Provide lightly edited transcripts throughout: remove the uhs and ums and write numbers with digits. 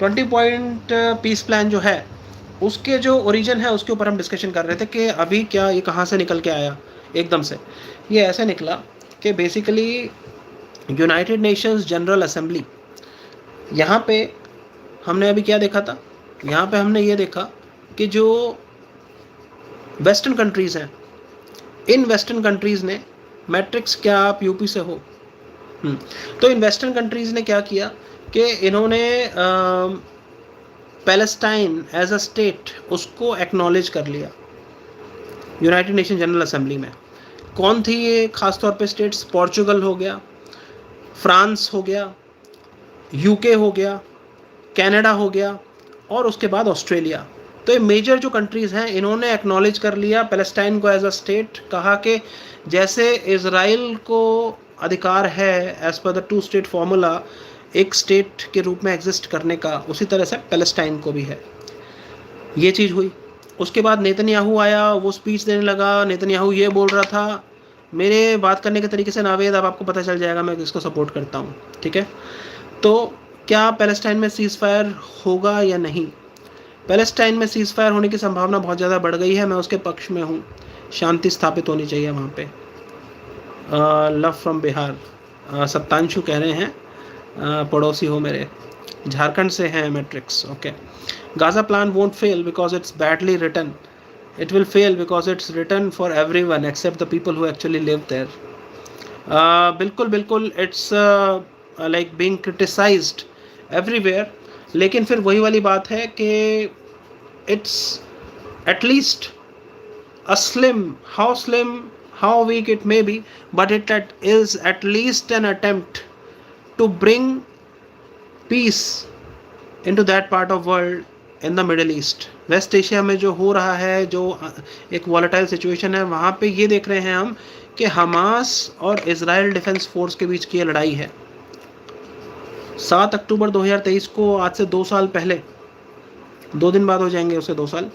20 point piece plan जो है उसके जो ओरिजिन है उसके ऊपर हम डिस्कशन कर रहे थे कि अभी क्या ये कहाँ से निकल के आया एकदम से। ये ऐसे निकला कि basically United Nations general assembly, यहाँ पे हमने अभी क्या देखा था, यहाँ पे हमने ये देखा कि जो वेस्टर्न कंट्रीज़ हैं, इन वेस्टर्न कंट्रीज़ ने मैट्रिक्स, क्या आप यूपी से हो? तो इन वेस्टर्न कंट्रीज़ ने क्या किया कि इन्होंने पैलेस्टाइन एज अ स्टेट उसको एक्नॉलेज कर लिया यूनाइटेड नेशन जनरल असेंबली में। कौन थी ये ख़ास तौर पे स्टेट्स? पोर्चुगल हो गया, फ्रांस हो गया, यूके हो गया, कनाडा हो गया और उसके बाद ऑस्ट्रेलिया। तो ये मेजर जो कंट्रीज़ हैं इन्होंने एक्नॉलेज कर लिया पैलेस्टाइन को एज अ स्टेट। कहा कि जैसे इज़राइल को अधिकार है as per the two state formula एक स्टेट के रूप में एग्जिस्ट करने का, उसी तरह से पैलेस्टाइन को भी है। ये चीज़ हुई। उसके बाद नेतन्याहू आया, वो स्पीच देने लगा। नेतन्याहू ये बोल रहा था, मेरे बात करने के तरीके से नावेद अब आपको पता चल जाएगा मैं किसको सपोर्ट करता हूँ, ठीक है? तो क्या पैलेस्टाइन में सीज़ फायर होगा या नहीं? पैलेस्टाइन में सीज़ फायर होने की संभावना बहुत ज़्यादा बढ़ गई है, मैं उसके पक्ष में हूँ। शांति स्थापित होनी चाहिए वहाँ पे। लव फ्रॉम बिहार, सत्तांशु कह रहे हैं, पड़ोसी हो मेरे, झारखंड से हैं matrix, okay. Gaza plan won't fail because it's badly written, it will fail because it's written for everyone except the people who actually live there. बिल्कुल बिल्कुल, it's like being criticized everywhere, लेकिन फिर वही वाली बात है कि it's at least a slim, how weak it may be, but it is at least an attempt to bring peace into that part of world in the Middle East. West Asia में जो हो रहा है, जो एक volatile situation है, वहाँ पे ये देख रहे हैं हम कि हमास और इजराइल डिफेंस फोर्स के बीच की ये लड़ाई है। 7 अक्टूबर 2023 को, आज से 2 साल पहले, 2 दिन बाद हो जाएंगे उसे 2 साल,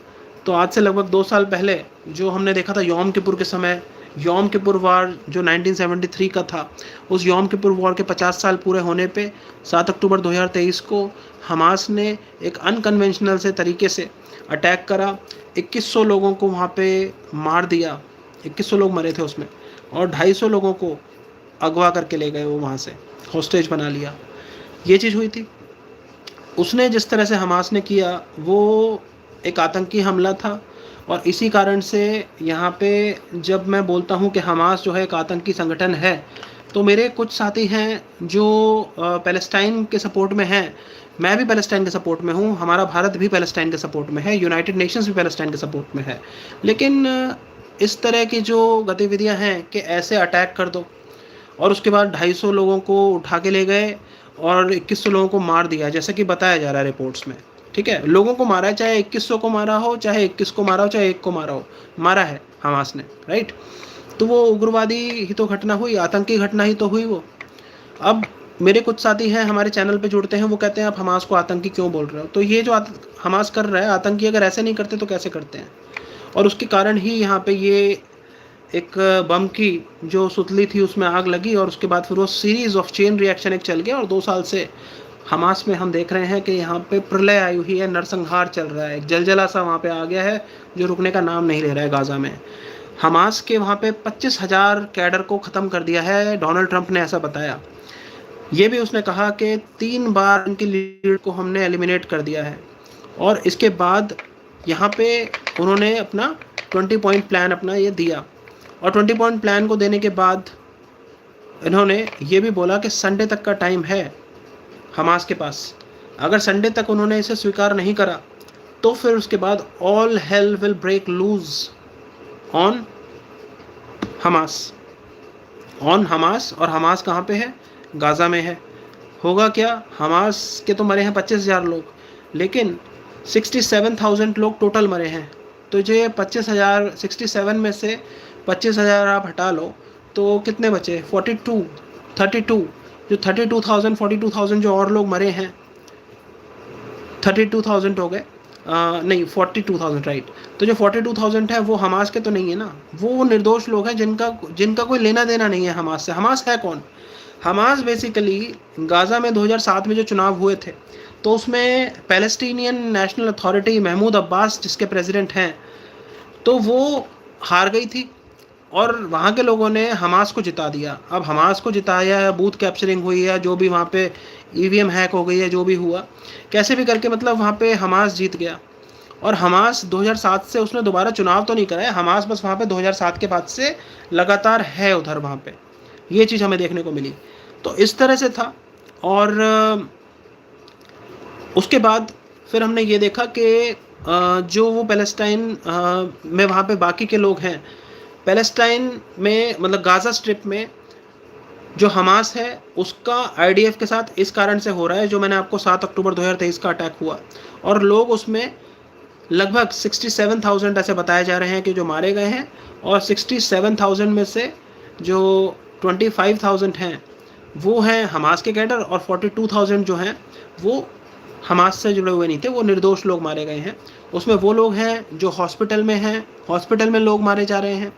तो आज से लगभग 2 साल पहले जो हमने देखा था यौम किपुर के समय, यौम किपुर वार जो 1973 का था, उस यौम किपुर वॉर के 50 साल पूरे होने पे 7 अक्टूबर 2023 को हमास ने एक अनकन्वेंशनल से तरीके से अटैक करा। 2100 लोगों को वहाँ पे मार दिया, 2100 लोग मरे थे उसमें, और 250 लोगों को अगवा करके ले गए, वो वहाँ से हॉस्टेज बना लिया। ये चीज़ हुई थी। उसने जिस तरह से हमास ने किया वो एक आतंकी हमला था, और इसी कारण से यहाँ पे जब मैं बोलता हूँ कि हमास जो है एक आतंकी संगठन है, तो मेरे कुछ साथी हैं जो पैलेस्टाइन के सपोर्ट में हैं। मैं भी पैलेस्टाइन के सपोर्ट में हूँ, हमारा भारत भी पैलेस्टाइन के सपोर्ट में है, यूनाइटेड नेशंस भी पैलेस्टाइन के सपोर्ट में है। लेकिन इस तरह की जो गतिविधियाँ हैं कि ऐसे अटैक कर दो और उसके बाद 250 लोगों को उठा के ले गए और 2100 लोगों को मार दिया, जैसा कि बताया जा रहा है रिपोर्ट्स में, ठीक है? लोगों को मारा है, चाहे 2100 को मारा हो, चाहे 21 को मारा हो, चाहे 1 को मारा हो, मारा है हमास ने, राइट? तो वो उग्रवादी ही तो घटना हुई, आतंकी घटना ही तो हुई वो। अब मेरे कुछ साथी हैं हमारे चैनल पे जुड़ते हैं, वो कहते हैं आप हमास को आतंकी क्यों बोल रहे हो? तो ये जो हमास कर रहा है, आतंकी अगर ऐसे नहीं करते तो कैसे करते हैं? और उसके कारण ही यहाँ पे ये एक बम की जो सुतली थी उसमें आग लगी, और उसके बाद फिर वो सीरीज़ ऑफ चेन रिएक्शन एक चल गया, और 2 साल से हमास में हम देख रहे हैं कि यहाँ पे प्रलय आई हुई है, नरसंहार चल रहा है, एक जलजला सा वहाँ पे आ गया है जो रुकने का नाम नहीं ले रहा है गाज़ा में। हमास के वहाँ पे 25,000 कैडर को ख़त्म कर दिया है, डोनाल्ड ट्रंप ने ऐसा बताया। ये भी उसने कहा कि 3 बार उनकी लीड को हमने एलिमिनेट कर दिया है। और इसके बाद यहाँ पे उन्होंने अपना 20 पॉइंट प्लान अपना ये दिया, और 20 पॉइंट प्लान को देने के बाद इन्होंने ये भी बोला कि संडे तक का टाइम है हमास के पास। अगर संडे तक उन्होंने इसे स्वीकार नहीं करा तो फिर उसके बाद all hell will break loose on Hamas, और हमास कहाँ पे है? गाज़ा में है। होगा क्या? हमास के तो मरे हैं 25,000 लोग, लेकिन 67,000 लोग टोटल मरे हैं। तो जो 25,000, 67 में से 25,000 आप हटा लो तो कितने बचे? 32 जो 32,000 42,000 जो और लोग मरे हैं, 32,000 हो गए, नहीं 42,000, राइट। तो जो 42,000 है वो हमास के तो नहीं है ना, वो निर्दोष लोग हैं जिनका कोई लेना देना नहीं है हमास से। हमास है कौन? हमास बेसिकली गाज़ा में 2007 में जो चुनाव हुए थे, तो उसमें Palestinian National Authority Mahmoud Abbas जिसके प्रेसिडेंट हैं, तो वो हार गई थी और वहाँ के लोगों ने हमास को जिता दिया। अब हमास को जिताया है, बूथ कैप्चरिंग हुई है, जो भी वहाँ पे ईवीएम हैक हो गई है, जो भी हुआ, कैसे भी करके मतलब वहाँ पे हमास जीत गया। और हमास 2007 से उसने दोबारा चुनाव तो नहीं कराया, हमास बस वहाँ पे 2007 के बाद से लगातार है उधर वहाँ पे, ये चीज़ हमें देखने को मिली। तो इस तरह से था। और उसके बाद फिर हमने ये देखा कि जो वो पैलेस्टाइन में वहाँ पे बाकी के लोग हैं, पैलेस्टाइन में मतलब गाज़ा स्ट्रिप में जो हमास है उसका आईडीएफ के साथ इस कारण से हो रहा है, जो मैंने आपको 7 अक्टूबर 2023 का अटैक हुआ, और लोग उसमें लगभग 67,000 ऐसे बताए जा रहे हैं कि जो मारे गए हैं, और 67,000 में से जो 25,000 हैं वो हैं हमास के कैडर, और 42,000 जो हैं वो हमास से जुड़े हुए नहीं थे, वो निर्दोष लोग मारे गए हैं। उसमें वो लोग हैं जो हॉस्पिटल में हैं, हॉस्पिटल में लोग मारे जा रहे हैं।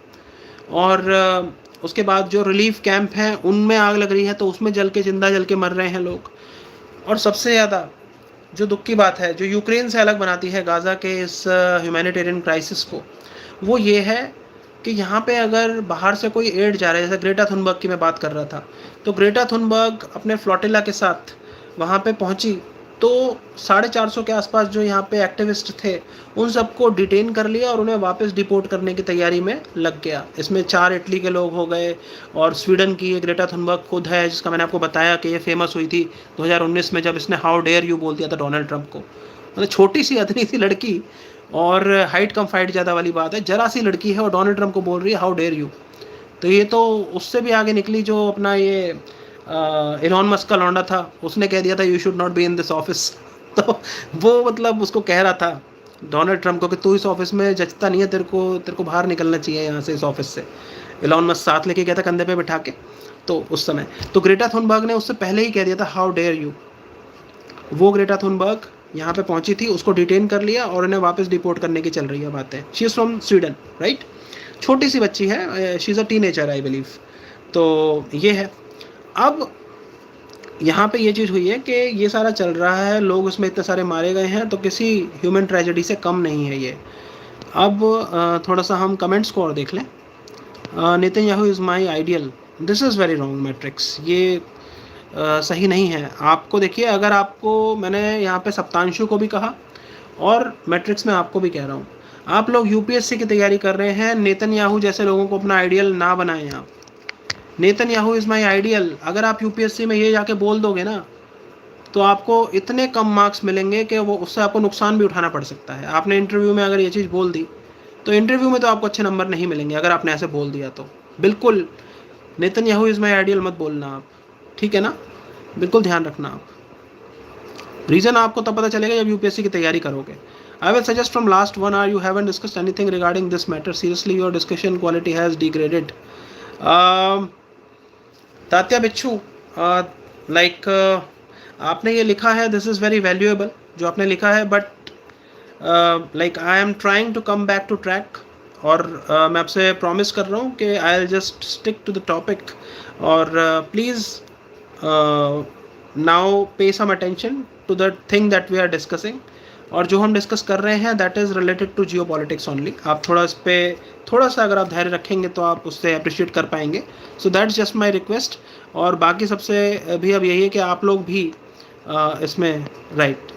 और उसके बाद जो रिलीफ कैंप हैं उनमें आग लग रही है, तो उसमें जल के मर रहे हैं लोग। और सबसे ज़्यादा जो दुख की बात है, जो यूक्रेन से अलग बनाती है गाज़ा के इस ह्यूमैनिटेरियन क्राइसिस को, वो ये है कि यहाँ पे अगर बाहर से कोई एड जा रहा है, जैसे ग्रेटा थुनबर्ग की मैं बात कर रहा था, तो ग्रेटा थुनबर्ग अपने फ्लोटिला के साथ वहाँ पे पहुँची, तो 450 के आसपास जो यहाँ पे एक्टिविस्ट थे उन सबको डिटेन कर लिया और उन्हें वापस डिपोर्ट करने की तैयारी में लग गया। इसमें 4 इटली के लोग हो गए, और स्वीडन की ये ग्रेटा थुनबर्ग खुद है, जिसका मैंने आपको बताया कि ये फेमस हुई थी 2019 में, जब इसने हाउ डेयर यू बोल दिया था डोनाल्ड ट्रंप को। मतलब छोटी सी अदनी सी लड़की, और हाइट कम फाइट ज़्यादा वाली बात है, जरा सी लड़की है और डोनाल्ड ट्रंप को बोल रही है हाउ डेयर यू। तो ये तो उससे भी आगे निकली जो अपना ये एलॉन मस्क का लौंडा था, उसने कह दिया था you should not be in this office. तो वो मतलब उसको कह रहा था डोनाल्ड ट्रंप को कि तू इस ऑफिस में जचता नहीं है, तेरे को बाहर निकलना चाहिए यहाँ से, इस ऑफिस से। एलॉन मस्क साथ लेके गया था कंधे पे बिठा के। तो उस समय तो ग्रेटा थुनबर्ग ने उससे पहले ही कह दिया था हाउ डेयर यू। वो ग्रेटा थुनबर्ग यहाँ पे पहुंची थी, उसको डिटेन कर लिया और उन्हें वापस डिपोर्ट करने की चल रही है बातें। She is from Sweden, right, छोटी सी बच्ची है, she is a teenager I believe. तो ये है। अब यहाँ पे ये चीज़ हुई है कि ये सारा चल रहा है, लोग उसमें इतने सारे मारे गए हैं, तो किसी ह्यूमन ट्रेजेडी से कम नहीं है ये। अब थोड़ा सा हम कमेंट्स को और देख लें। Netanyahu is my ideal, this is very wrong matrix, ये सही नहीं है। आपको देखिए, अगर आपको, मैंने यहाँ पे सप्तांशु को भी कहा और मैट्रिक्स में आपको भी कह रहा हूँ, आप लोग यूपीएससी की तैयारी कर रहे हैं, नेतन्याहू जैसे लोगों को अपना आइडियल ना बनाएं आप। नेतन्याहू इज़ माई आइडियल, अगर आप यूपीएससी में ये जाके बोल दोगे ना, तो आपको इतने कम मार्क्स मिलेंगे कि वो उससे आपको नुकसान भी उठाना पड़ सकता है। आपने इंटरव्यू में अगर ये चीज़ बोल दी, तो इंटरव्यू में तो आपको अच्छे नंबर नहीं मिलेंगे अगर आपने ऐसे बोल दिया तो। बिल्कुल नेतन्याहू इज़ माई आइडियल मत बोलना आप, ठीक है ना, बिल्कुल ध्यान रखना आप। रीज़न आपको तब पता चलेगा जब यूपीएससी की तैयारी करोगे। I will suggest from last 1 hour you haven't discussed anything regarding this matter. Seriously, your discussion quality has degraded. Tatya बिच्छू, लाइक आपने ये लिखा है, दिस इज़ वेरी वैल्यूएबल जो आपने लिखा है, but like I am trying to come back to track, और मैं आपसे प्रॉमिस कर रहा हूँ कि I will just stick to the topic, और please now pay some attention to the thing that we are discussing, और जो हम डिस्कस कर रहे हैं that is related to geopolitics only. आप थोड़ा इस पर थोड़ा सा अगर आप धैर्य रखेंगे तो आप उससे अप्रिशिएट कर पाएंगे। So that's just my request. और बाकी सबसे भी अब यही है कि आप लोग भी इसमें, राइट,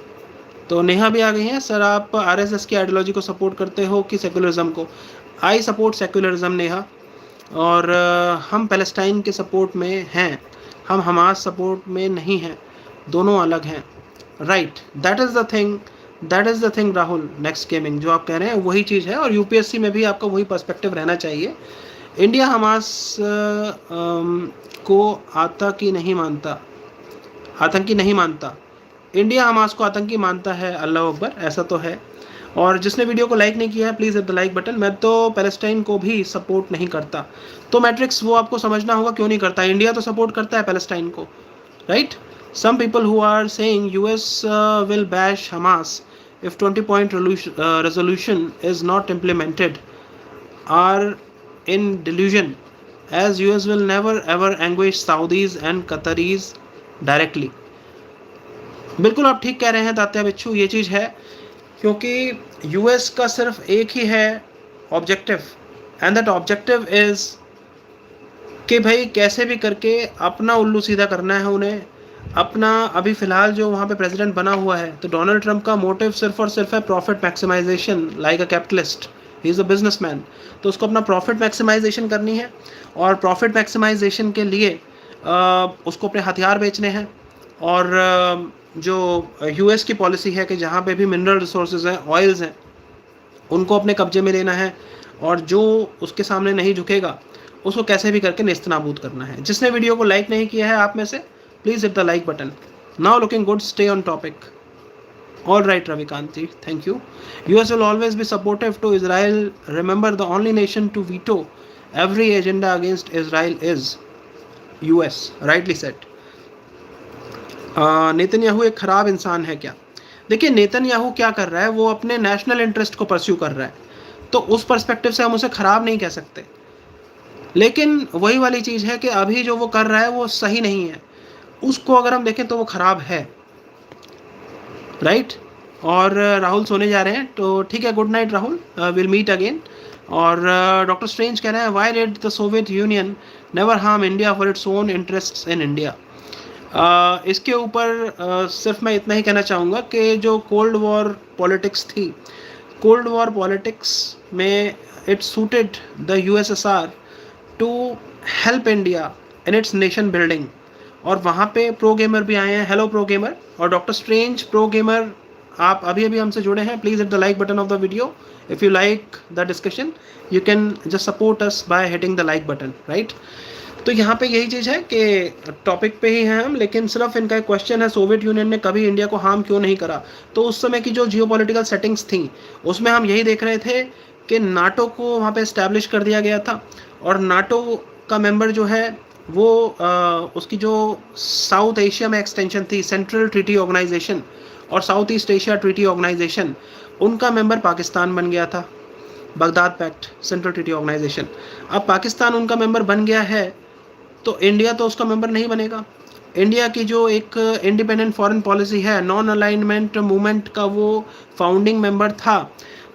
तो नेहा भी आ गई हैं। सर आप आरएसएस की आइडियोलॉजी को सपोर्ट करते हो कि सेकुलरिज्म को? आई सपोर्ट सेकुलरिज्म नेहा, और हम पैलेस्टाइन के सपोर्ट में हैं, हम हमास सपोर्ट में नहीं हैं, दोनों अलग हैं, right. That is the thing Rahul, next gaming, जो आप कह रहे हैं वही चीज़ है, और यूपीएससी में भी आपका वही पर्सपेक्टिव रहना चाहिए। इंडिया हमास को आतंकी नहीं मानता, इंडिया हमास को आतंकी मानता है, अल्लाह अकबर, ऐसा तो है। और जिसने वीडियो को लाइक नहीं किया है please hit the like button. मैं तो पैलेस्टाइन को भी सपोर्ट नहीं करता, तो मैट्रिक्स वो आपको समझना होगा क्यों नहीं करता। इंडिया तो सपोर्ट करता है पैलेस्टाइन को, right. Some people who are saying US will bash Hamas if 20-point resolution is not implemented are in delusion, as US will never ever anguish Saudis and Qataris directly. बिल्कुल आप ठीक कह रहे हैं तात्या बिच्छू, ये चीज़ है, क्योंकि यूएस का सिर्फ एक ही है objective, and that objective is कि भाई कैसे भी करके अपना उल्लू सीधा करना है उन्हें, अपना अभी फ़िलहाल जो वहाँ पे प्रेसिडेंट बना हुआ है, तो डोनाल्ड ट्रंप का मोटिव सिर्फ और सिर्फ है profit maximisation, like a capitalist, he is a businessman. तो उसको अपना प्रॉफिट मैक्सिमाइजेशन करनी है, और प्रॉफिट मैक्सिमाइजेशन के लिए उसको अपने हथियार बेचने हैं, और जो यूएस की पॉलिसी है कि जहाँ पे भी मिनरल रिसोर्सेज हैं, ऑयल्स हैं, उनको अपने कब्जे में लेना है, और जो उसके सामने नहीं झुकेगा उसको कैसे भी करके नेस्तनाबूद करना है। जिसने वीडियो को लाइक नहीं किया है आप में से, please hit the like button. Now looking good, stay on topic. All right, Ravikant ji, thank you. US will always be supportive to Israel. Remember, the only nation to veto every agenda against Israel is US. Rightly said. Netanyahu एक ख़राब इंसान है क्या? देखिए, Netanyahu क्या कर रहा है, वो अपने नेशनल इंटरेस्ट को परस्यू कर रहा है, तो उस पर्सपेक्टिव से हम उसे ख़राब नहीं कह सकते। लेकिन वही वाली चीज़ है कि अभी जो वो कर रहा है वो सही नहीं है, उसको अगर हम देखें तो वो ख़राब है, राइट। और राहुल सोने जा रहे हैं, तो ठीक है, good night Rahul, will meet again. और डॉक्टर स्ट्रेंज कह रहे हैं, why did the Soviet Union never harm India for its own interests in India. इसके ऊपर सिर्फ मैं इतना ही कहना चाहूँगा कि जो कोल्ड वॉर पॉलिटिक्स थी, कोल्ड वॉर पॉलिटिक्स में it suited the USSR to help India in its nation building, और वहाँ पे प्रो गेमर भी आए हैं। हेलो प्रो गेमर, और डॉक्टर स्ट्रेंज प्रो गेमर, आप अभी अभी हमसे जुड़े हैं, please hit the like button of the video. If you like the discussion you can just support us by hitting the like button, right. तो यहाँ पे यही चीज़ है कि टॉपिक पे ही हैं हम, लेकिन सिर्फ इनका एक क्वेश्चन है, सोवियत यूनियन ने कभी इंडिया को हार्म क्यों नहीं करा। तो उस समय की जो जियोपॉलिटिकल सेटिंग्स थी उसमें हम यही देख रहे थे कि नाटो को वहाँ पे इस्टेब्लिश कर दिया गया था, और नाटो का मेंबर जो है वो उसकी जो साउथ एशिया में एक्सटेंशन थी, सेंट्रल ट्रीटी ऑर्गेनाइजेशन और South East Asia Treaty Organization, उनका मेंबर पाकिस्तान बन गया था, Baghdad Pact, Central Treaty Organization. अब पाकिस्तान उनका मेंबर बन गया है, तो इंडिया तो उसका मेंबर नहीं बनेगा। इंडिया की जो एक इंडिपेंडेंट फॉरेन पॉलिसी है, नॉन अलाइनमेंट मूवमेंट का वो फाउंडिंग मेंबर था,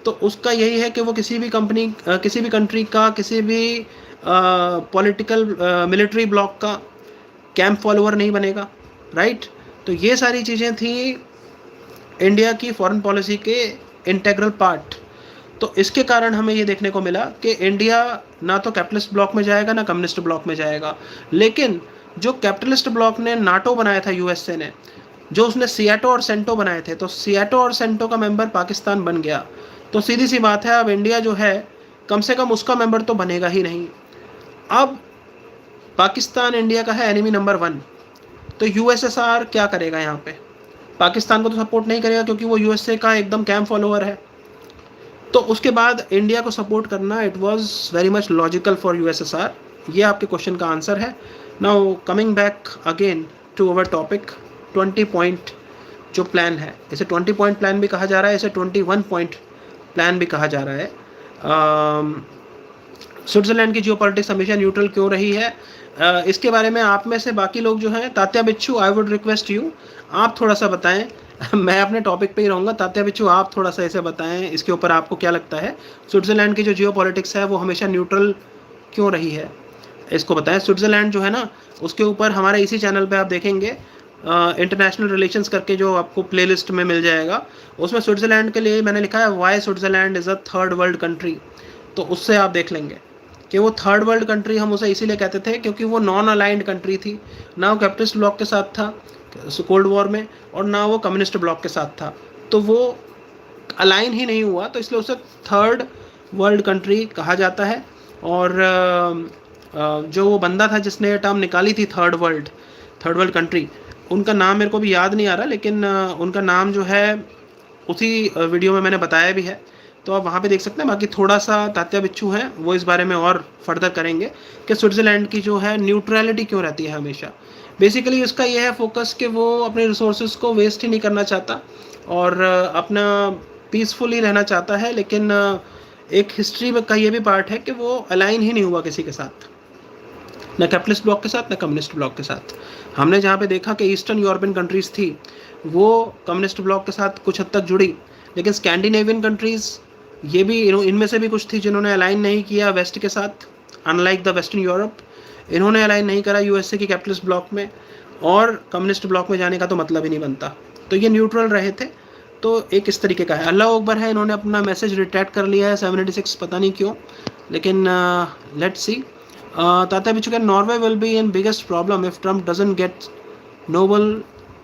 तो उसका यही है कि वो किसी भी कंट्री का, किसी भी पॉलिटिकल मिलिट्री ब्लॉक का कैंप फॉलोअर नहीं बनेगा, राइट। तो ये सारी चीज़ें थी इंडिया की फॉरेन पॉलिसी के इंटेग्रल पार्ट। तो इसके कारण हमें ये देखने को मिला कि इंडिया ना तो कैपिटलिस्ट ब्लॉक में जाएगा ना कम्युनिस्ट ब्लॉक में जाएगा। लेकिन जो कैपिटलिस्ट ब्लॉक ने नाटो बनाया था यूएसए ने, जो उसने सियाटो और सेंटो बनाए थे, तो सियाटो और सेंटो का मेंबर पाकिस्तान बन गया। तो सीधी सी बात है, अब इंडिया जो है कम से कम उसका मेंबर तो बनेगा ही नहीं। अब पाकिस्तान इंडिया का है एनिमी नंबर 1, तो यूएसएसआर क्या करेगा यहाँ पे? पाकिस्तान को तो सपोर्ट नहीं करेगा क्योंकि वो यूएसए का एकदम कैंप फॉलोअर है। तो उसके बाद इंडिया को सपोर्ट करना it was very much logical for USSR. ये आपके क्वेश्चन का आंसर है। Now coming back again to our topic, 20 point जो प्लान है, इसे 20 पॉइंट प्लान भी कहा जा रहा है, इसे 21 पॉइंट प्लान भी कहा जा रहा है। स्विट्ज़रलैंड की जियोपॉलिटिक्स हमेशा न्यूट्रल क्यों रही है, इसके बारे में आप में से बाकी लोग जो हैं, तात्या बिच्छू, आई वुड रिक्वेस्ट यू, आप थोड़ा सा बताएं। मैं अपने टॉपिक पे ही रहूँगा। तात्या बिच्छू, आप थोड़ा सा ऐसे बताएं, इसके ऊपर आपको क्या लगता है, स्विट्ज़रलैंड की जो जियोपॉलिटिक्स है वो हमेशा न्यूट्रल क्यों रही है, इसको बताएं। स्विट्ज़रलैंड जो है ना, उसके ऊपर हमारे इसी चैनल पे आप देखेंगे इंटरनेशनल रिलेशंस करके जो आपको प्लेलिस्ट में मिल जाएगा, उसमें स्विट्ज़रलैंड के लिए मैंने लिखा है why Switzerland is a third world country. तो उससे आप देख लेंगे कि वो थर्ड वर्ल्ड कंट्री हम उसे इसीलिए कहते थे क्योंकि वो नॉन अलाइंड कंट्री थी, ना वो कैपिटलिस्ट ब्लॉक के साथ था कोल्ड वॉर में, और ना वो कम्युनिस्ट ब्लॉक के साथ था, तो वो अलाइन ही नहीं हुआ, तो इसलिए उसे थर्ड वर्ल्ड कंट्री कहा जाता है। और जो वो बंदा था जिसने ये टर्म निकाली थी थर्ड वर्ल्ड कंट्री, उनका नाम मेरे को भी याद नहीं आ रहा, लेकिन उनका नाम जो है उसी वीडियो में मैंने बताया भी है, तो आप वहाँ पे देख सकते हैं। बाकी थोड़ा सा तात्या बिच्छू हैं, वो इस बारे में और फर्दर करेंगे कि स्विट्ज़रलैंड की जो है न्यूट्रलिटी क्यों रहती है हमेशा। बेसिकली उसका ये है फोकस कि वो अपने रिसोर्सेज को वेस्ट ही नहीं करना चाहता और अपना पीसफुली रहना चाहता है, लेकिन एक हिस्ट्री का ये भी पार्ट है कि वो अलाइन ही नहीं हुआ किसी के साथ। न कैपिटलिस्ट ब्लॉक के साथ न कम्युनिस्ट ब्लॉक के साथ। हमने जहाँ पे देखा कि ईस्टर्न यूरोपियन कंट्रीज़ थी वो कम्युनिस्ट ब्लॉक के साथ कुछ हद तक जुड़ी, लेकिन स्कैंडिनेवियन कंट्रीज़ ये भी इनमें से भी कुछ थी जिन्होंने अलाइन नहीं किया वेस्ट के साथ, अनलाइक द वेस्टर्न यूरोप। इन्होंने अलाइन नहीं करा यूएसए की कैपिटलिस्ट ब्लॉक में, और कम्युनिस्ट ब्लॉक में जाने का तो मतलब ही नहीं बनता, तो ये न्यूट्रल रहे थे। तो एक इस तरीके का है। अल्लाह अकबर है, इन्होंने अपना मैसेज रिट्रैक्ट कर लिया है 76, पता नहीं क्यों, लेकिन लेट्स सी। तात्या बिच्छू can Norway will be in biggest problem if Trump doesn't get Nobel.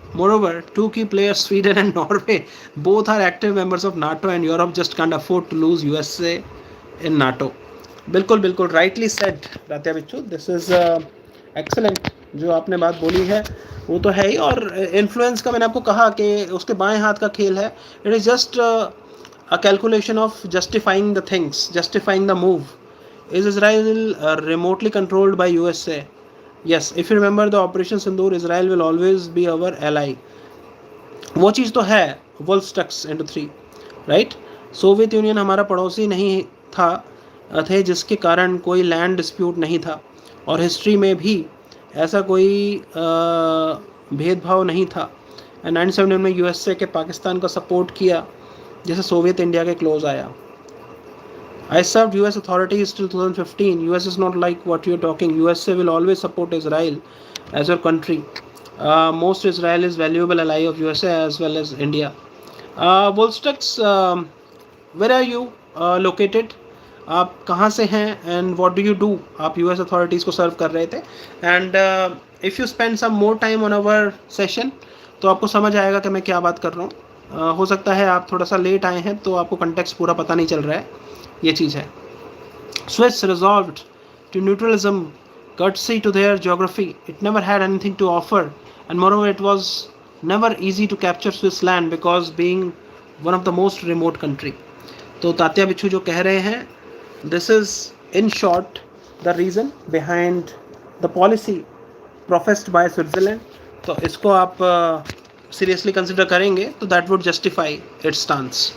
Moreover, two key players, Sweden and Norway, both are active members of NATO, and Europe just can't afford to lose USA in NATO. बिल्कुल बिल्कुल rightly said Tatya बिच्छू, this is excellent. जो आपने बात बोली है वो तो है ही। और इन्फ्लुएंस का मैंने आपको कहा कि उसके बाएं हाथ का खेल है। It is just a calculation of justifying the things, justifying the move. Is Israel remotely controlled by USA? Yes, if you remember the Operation Sindoor, Israel will always be our ally. वो चीज़ तो है, Wolf Stucks into 3, right? Soviet union हमारा पड़ोसी नहीं था थे जिसके कारण कोई लैंड डिस्प्यूट नहीं था, और हिस्ट्री में भी ऐसा कोई भेदभाव नहीं था। 1979 में यूएसए के पाकिस्तान का सपोर्ट किया जैसे सोवियत इंडिया के क्लोज आया। I served US authorities till 2015. US is not like what you're talking. USA will always support Israel as your country. Most Israel is valuable ally of USA as well as India. Volstux, where are you located? आप कहाँ से हैं and what do you do? आप US authorities को सर्व कर रहे थे, and if you spend some more time on our session तो आपको समझ आएगा कि मैं क्या बात कर रहा हूँ। हो सकता है आप थोड़ा सा लेट आए हैं तो आपको कंटेक्स्ट पूरा पता नहीं चल रहा है, ये चीज़ है। Swiss resolved to neutralism courtesy to their geography. It never had anything to offer, and moreover it was never easy to capture Swiss land because being one of the most remote country. तो तात्या बिच्छू जो कह रहे हैं, this is in short the reason behind the policy professed by Switzerland. तो इसको आप seriously consider करेंगे तो that would justify its stance.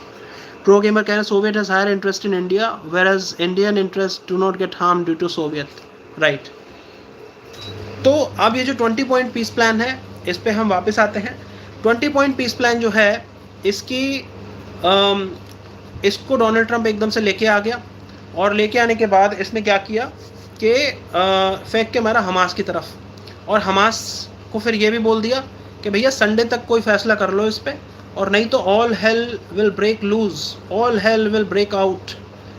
Pro gamer कहना Soviet has higher interest in India, whereas Indian interests do not get harmed due to Soviet. Right. तो अब ये जो 20 पॉइंट पीस प्लान है इस पे हम वापस आते हैं। 20 पॉइंट पीस प्लान जो है इसकी इसको डोनाल्ड ट्रंप एकदम से लेके आ गया, और लेके आने के बाद इसने क्या किया कि फेंक के मारा हमास की तरफ, और हमास को फिर ये भी बोल दिया कि भैया संडे तक कोई फैसला कर लो इस पे, और नहीं तो all hell will break loose, all hell will break out,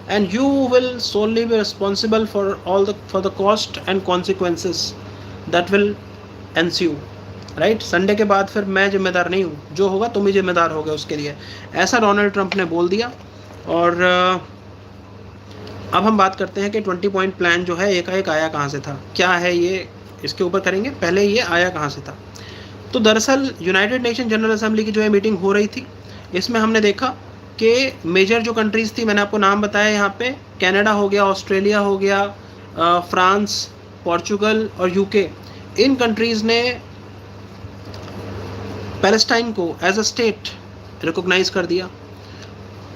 and you will solely be responsible for the cost and consequences that will ensue. Right, Sunday के बाद फिर मैं जिम्मेदार नहीं हूँ, जो होगा तुम ही जिम्मेदार होगे उसके लिए, ऐसा डोनाल्ड ट्रंप ने बोल दिया। और अब हम बात करते हैं कि 20 पॉइंट प्लान जो है एकाएक आया कहाँ से था, क्या है ये, इसके ऊपर करेंगे। पहले ये आया कहाँ से था, तो दरअसल यूनाइटेड नेशन जनरल असेंबली की जो है मीटिंग हो रही थी, इसमें हमने देखा कि मेजर जो कंट्रीज़ थी, मैंने आपको नाम बताया यहाँ पे, कनाडा हो गया, ऑस्ट्रेलिया हो गया, फ्रांस, पोर्चुगल और यूके, इन कंट्रीज़ ने पैलेस्टाइन को एज अ स्टेट रिकॉग्नाइज कर दिया।